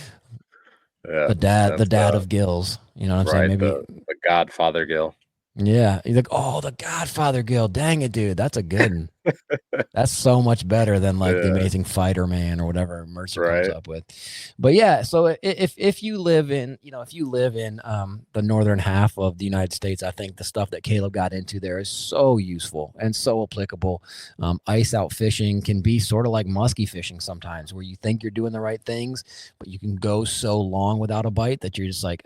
S1: The
S2: that's
S1: dad of gills. You know what I'm saying?
S2: right.
S1: Maybe.
S2: The Godfather Gill.
S1: Yeah. He's like, oh, the Godfather Gill. Dang it, dude. That's a good one. That's so much better than like the
S2: Yeah.
S1: Amazing Fighter Man or whatever Mercer comes
S2: Right.
S1: up with. But yeah, so if you live in, if you live in the northern half of the United States, I think the stuff that Caleb got into there is so useful and so applicable. Ice out fishing can be sort of like musky fishing sometimes, where you think you're doing the right things, but you can go so long without a bite that you're just like,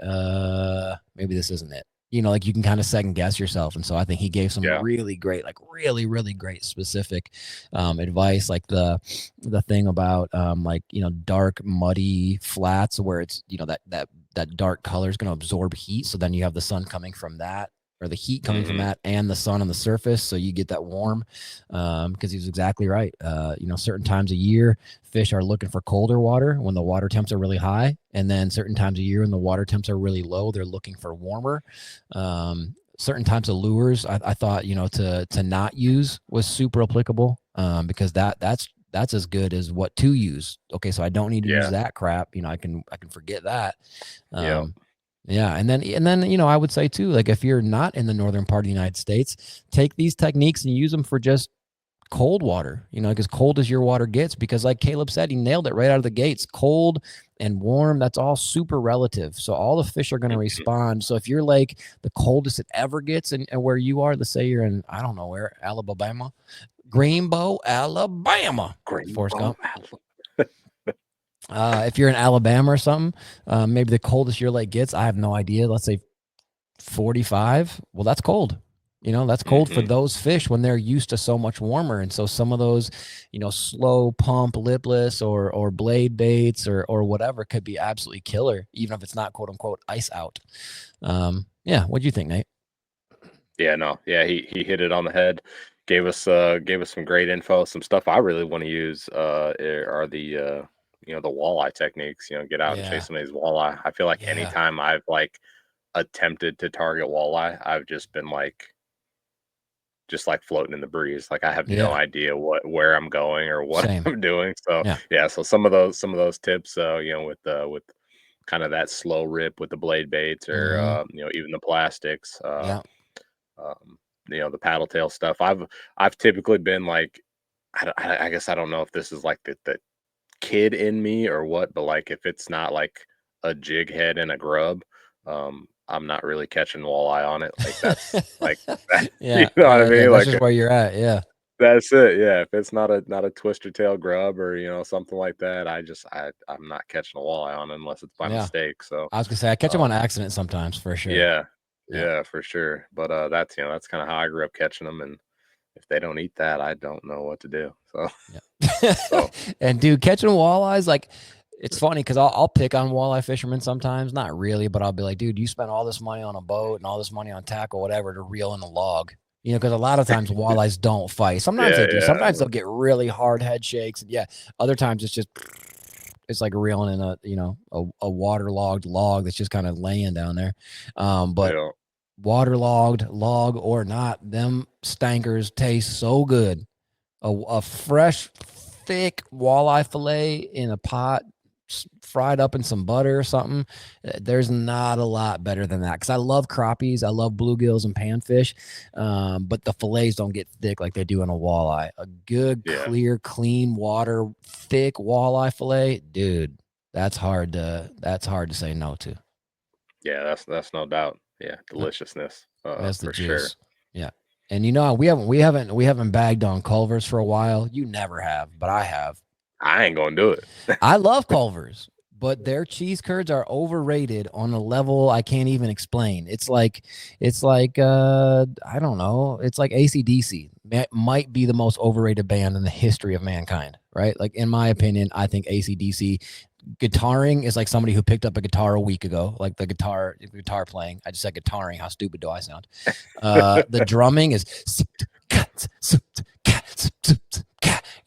S1: maybe this isn't it. Like you can kind of second guess yourself. And so I think he gave some really great, like really, really great specific advice, like the thing about dark, muddy flats where it's, that dark color is going to absorb heat. So then you have the sun coming from that, or the heat coming from that and the sun on the surface. So you get that warm, because he was exactly right. Certain times a year, fish are looking for colder water when the water temps are really high. And then certain times a year when the water temps are really low, they're looking for warmer. Certain types of lures I thought, to not use was super applicable, because that's as good as what to use. Okay. So I don't need to use that crap. I can forget that. Yeah. And then, I would say too, like if you're not in the northern part of the United States, take these techniques and use them for just cold water, because cold as your water gets, because like Caleb said, he nailed it right out of the gates. Cold and warm, that's all super relative. So all the fish are going to respond. So if you're like the coldest it ever gets and where you are, let's say you're in, I don't know where, Alabama, Greenbow, Alabama, Forrest Gump. If you're in Alabama or something, maybe the coldest your lake gets, I have no idea. Let's say 45. Well, that's cold. That's cold for those fish when they're used to so much warmer. And so some of those, slow pump lipless or blade baits or whatever could be absolutely killer, even if it's not quote unquote ice out. Yeah. What'd you think, Nate?
S2: Yeah, no. Yeah, he hit it on the head. Gave us some great info. Some stuff I really want to use are the the walleye techniques. Get out and chase some of these walleye. I feel like anytime I've like attempted to target walleye, I've just been like floating in the breeze. Like I have no idea where I'm going or what I'm doing. So so some of those tips, with kind of that slow rip with the blade baits or even the plastics, the paddle tail stuff. I've typically been like, I guess I don't know if this is like the kid in me or what, but like if it's not like a jig head and a grub, I'm not really catching walleye on it. Like that's like that, you know what I mean?
S1: That's
S2: like
S1: just where you're at. Yeah.
S2: That's it. Yeah. If it's not a twister tail grub or something like that, I'm not catching a walleye on it unless it's by mistake. So
S1: I was gonna say I catch them on accident sometimes for sure.
S2: Yeah, for sure. But that's kind of how I grew up catching them, and if they don't eat that, I don't know what to do. So
S1: and dude, catching walleyes, like it's funny because I'll pick on walleye fishermen sometimes, not really, but I'll be like, dude, you spent all this money on a boat and all this money on tackle, whatever, to reel in a log. Because a lot of times walleyes don't fight. Sometimes they do. Sometimes they'll get really hard head shakes. And other times it's like reeling in a waterlogged log that's just kind of laying down there. But waterlogged log or not, them stankers taste so good. A fresh, thick walleye fillet in a pot, fried up in some butter or something. There's not a lot better than that, because I love crappies, I love bluegills and panfish, but the fillets don't get thick like they do in a walleye. A good, clear, clean water, thick walleye fillet, dude, that's hard to say no to.
S2: Yeah, that's no doubt. Yeah, deliciousness.
S1: That's the
S2: for
S1: juice.
S2: sure.
S1: Yeah. And we haven't bagged on Culvers for a while. You never have, but I have.
S2: I ain't gonna do it.
S1: I love Culvers, but their cheese curds are overrated on a level I can't even explain. It's like I don't know. It's like AC/DC. Might be the most overrated band in the history of mankind, right? Like in my opinion, I think AC/DC guitaring is like somebody who picked up a guitar a week ago, like the guitar playing. I just said guitaring. How stupid do I sound? The drumming is,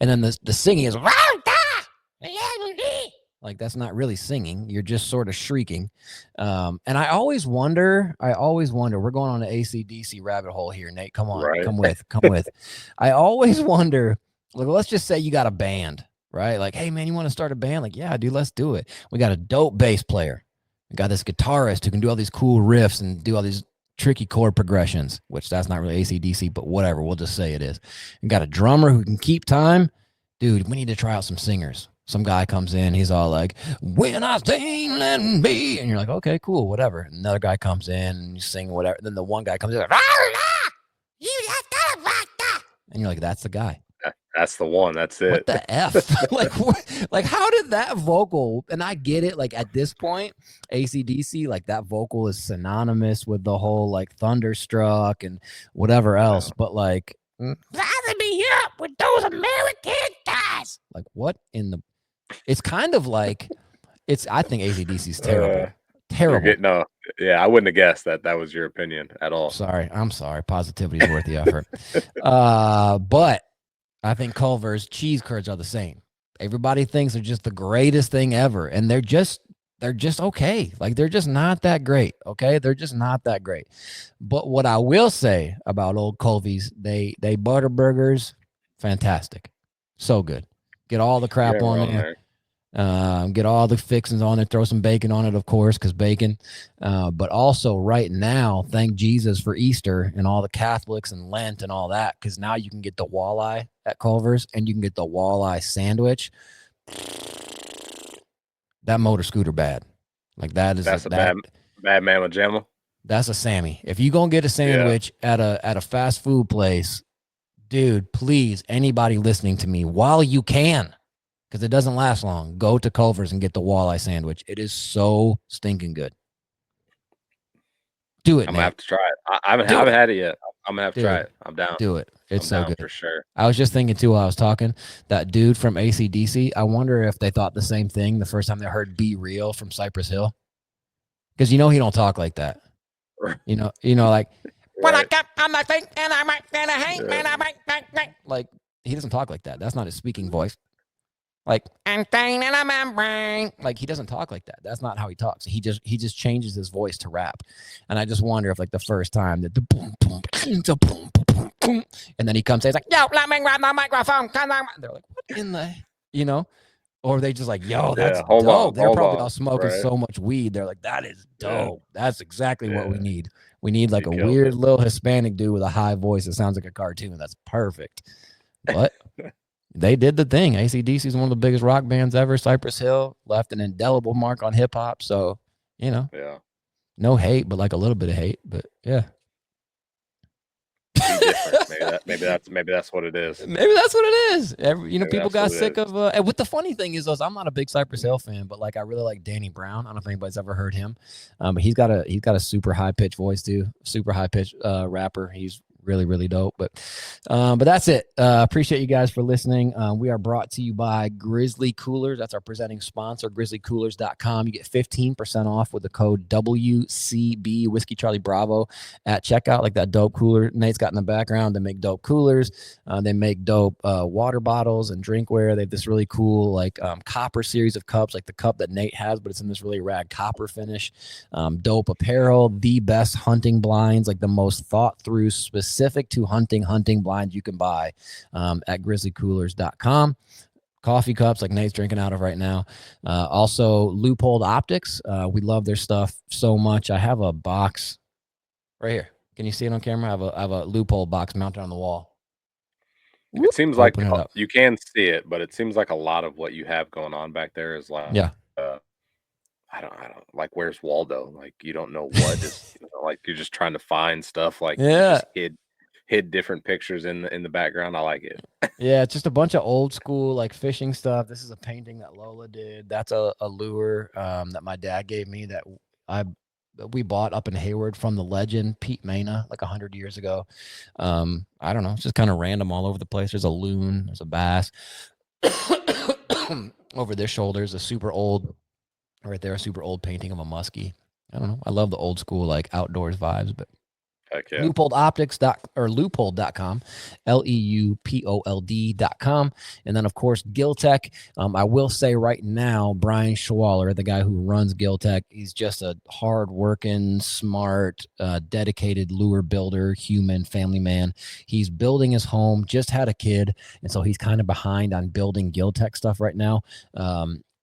S1: and then the singing is Like that's not really singing. You're just sort of shrieking. And I always wonder, we're going on an AC/DC rabbit hole here, Nate. Come on,
S2: Right.
S1: come with. I always wonder, like, let's just say you got a band, right? Like, hey man, you want to start a band? Like, yeah, dude, let's do it. We got a dope bass player. We got this guitarist who can do all these cool riffs and do all these tricky chord progressions, which that's not really AC/DC, but whatever. We'll just say it is. We got a drummer who can keep time. Dude, we need to try out some singers. Some guy comes in, he's all like, when I sing, let me be. And you're like, okay, cool, whatever. And another guy comes in and you sing whatever. Then the one guy comes in like, and you're like, that's the guy.
S2: That's the one. That's it.
S1: What the F? like, how did that vocal, and I get it, like at this point, AC/DC, like that vocal is synonymous with the whole like Thunderstruck and whatever else. But like, rather be up with those American guys. Like, what in the? It's kind of like, I think AC/DC is terrible. Terrible.
S2: No, yeah, I wouldn't have guessed that was your opinion at all.
S1: I'm sorry. Positivity is worth the effort. But I think Culver's cheese curds are the same. Everybody thinks they're just the greatest thing ever, and they're just okay. Like they're just not that great. Okay, they're just not that great. But what I will say about Old Colby's, they butter burgers, fantastic, so good. Get all the crap on there. Get all the fixings on it. Throw some bacon on it, of course, because bacon. But also right now, thank Jesus for Easter and all the Catholics and Lent and all that, because now you can get the walleye at Culver's and you can get the walleye sandwich. That motor scooter bad. Like that's a
S2: bad mamma jamma.
S1: That's a Sammy. If you gonna get a sandwich at a fast food place, dude, please, anybody listening to me, while you can, because it doesn't last long, go to Culver's and get the walleye sandwich. It is so stinking good. Do it,
S2: I'm
S1: Nate.
S2: gonna have to try it. I haven't had it yet. I'm gonna have to try it. I'm down.
S1: Do it. It's so good
S2: for sure.
S1: I was just thinking too while I was talking, that dude from AC/DC, I wonder if they thought the same thing the first time they heard Be Real from Cypress Hill. Because he don't talk like that. You know, like when I got on my feet and I might and I hate and I might like he doesn't talk like that. That's not his speaking voice. Like I'm saying and I'm membrane. Like he doesn't talk like that. That's not how he talks. He just changes his voice to rap. And I just wonder if like the first time that the boom boom boom boom boom, and then he comes, he's like, yo, let me grab my microphone. They're like, what in the, or they just like, yo, that's dope. They're probably all smoking so much weed. They're like, that is dope. That's exactly what we need. We need like a weird little Hispanic dude with a high voice that sounds like a cartoon. That's perfect. But they did the thing. AC/DC is one of the biggest rock bands ever. Cypress Hill left an indelible mark on hip hop. So, no hate, but like a little bit of hate. But yeah.
S2: Maybe that's what it is.
S1: Maybe that's what it is. People got sick of. And what the funny thing is, I'm not a big Cypress Hill fan, but like I really like Danny Brown. I don't know if anybody's ever heard him, but he's got a super high pitched voice too. Super high pitched rapper. He's really, really dope. But that's it. Appreciate you guys for listening. We are brought to you by Grizzly Coolers. That's our presenting sponsor, grizzlycoolers.com. You get 15% off with the code WCB, Whiskey Charlie Bravo, at checkout. Like that dope cooler Nate's got in the background. They make dope coolers. They make dope water bottles and drinkware. They have this really cool like copper series of cups, like the cup that Nate has, but it's in this really rad copper finish. Dope apparel, the best hunting blinds, like the most thought through, specific to hunting blinds you can buy at grizzlycoolers.com. Coffee cups like Nate's drinking out of right now. Also Loophole Optics. We love their stuff so much. I have a box right here. Can you see it on camera? I have a Loophole box mounted on the wall.
S2: It seems like you can see it, but it seems like a lot of what you have going on back there is like, I don't like, where's Waldo? Like, you don't know what is, like you're just trying to find stuff. Like, you just hid different pictures in the background. I like it.
S1: Yeah, it's just a bunch of old school like fishing stuff. This is a painting that Lola did. That's a lure that my dad gave me that we bought up in Hayward from the legend Pete Mena like 100 years ago. I don't know. It's just kind of random all over the place. There's a loon. There's a bass. Over their shoulders, a super old painting of a muskie. I don't know. I love the old school like outdoors vibes, but
S2: Heck yeah.
S1: Leupold.com, LEUPOLD.com. And then, of course, Giltech. I will say right now, Brian Schwaller, the guy who runs Giltech, he's just a hard-working, smart, dedicated lure builder, human, family man. He's building his home, just had a kid, and so he's kind of behind on building Giltech stuff right now.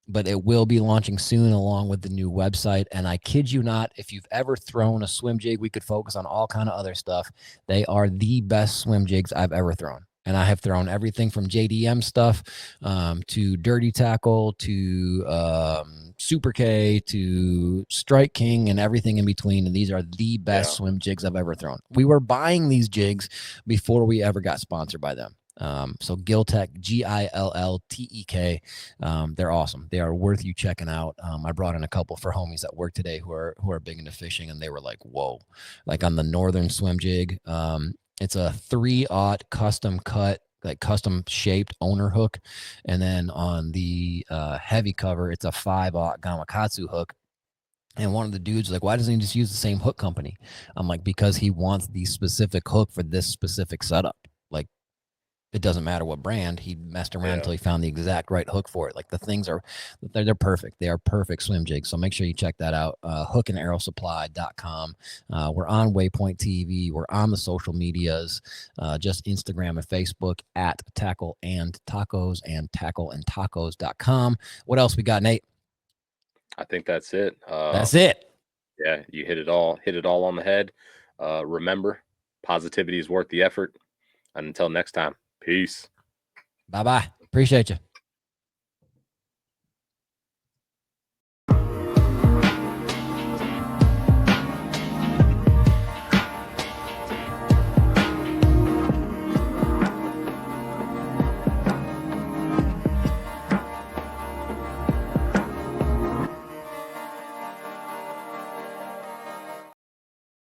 S1: But it will be launching soon along with the new website. And I kid you not, if you've ever thrown a swim jig, we could focus on all kind of other stuff. They are the best swim jigs I've ever thrown. And I have thrown everything from JDM stuff to Dirty Tackle to Super K to Strike King and everything in between. And these are the best swim jigs I've ever thrown. We were buying these jigs before we ever got sponsored by them. So Giltech, Gilltek, they're awesome. They are worth you checking out. I brought in a couple for homies at work today who are big into fishing, and they were like, whoa, like on the Northern swim jig. It's a 3/0 custom cut, like custom shaped owner hook. And then on the heavy cover, it's a 5/0 Gamakatsu hook. And one of the dudes was like, why doesn't he just use the same hook company? I'm like, because he wants the specific hook for this specific setup. Like, it doesn't matter what brand. He messed around until he found the exact right hook for it. Like the things they're perfect. They are perfect swim jigs. So make sure you check that out. hookandarrowsupply.com. We're on Waypoint TV. We're on the social medias, just Instagram and Facebook at Tackle and Tacos and tackleandtacos.com. What else we got, Nate?
S2: I think that's it.
S1: That's it.
S2: Yeah, you hit it all on the head. Remember, positivity is worth the effort. And until next time, peace.
S1: Bye-bye. Appreciate you.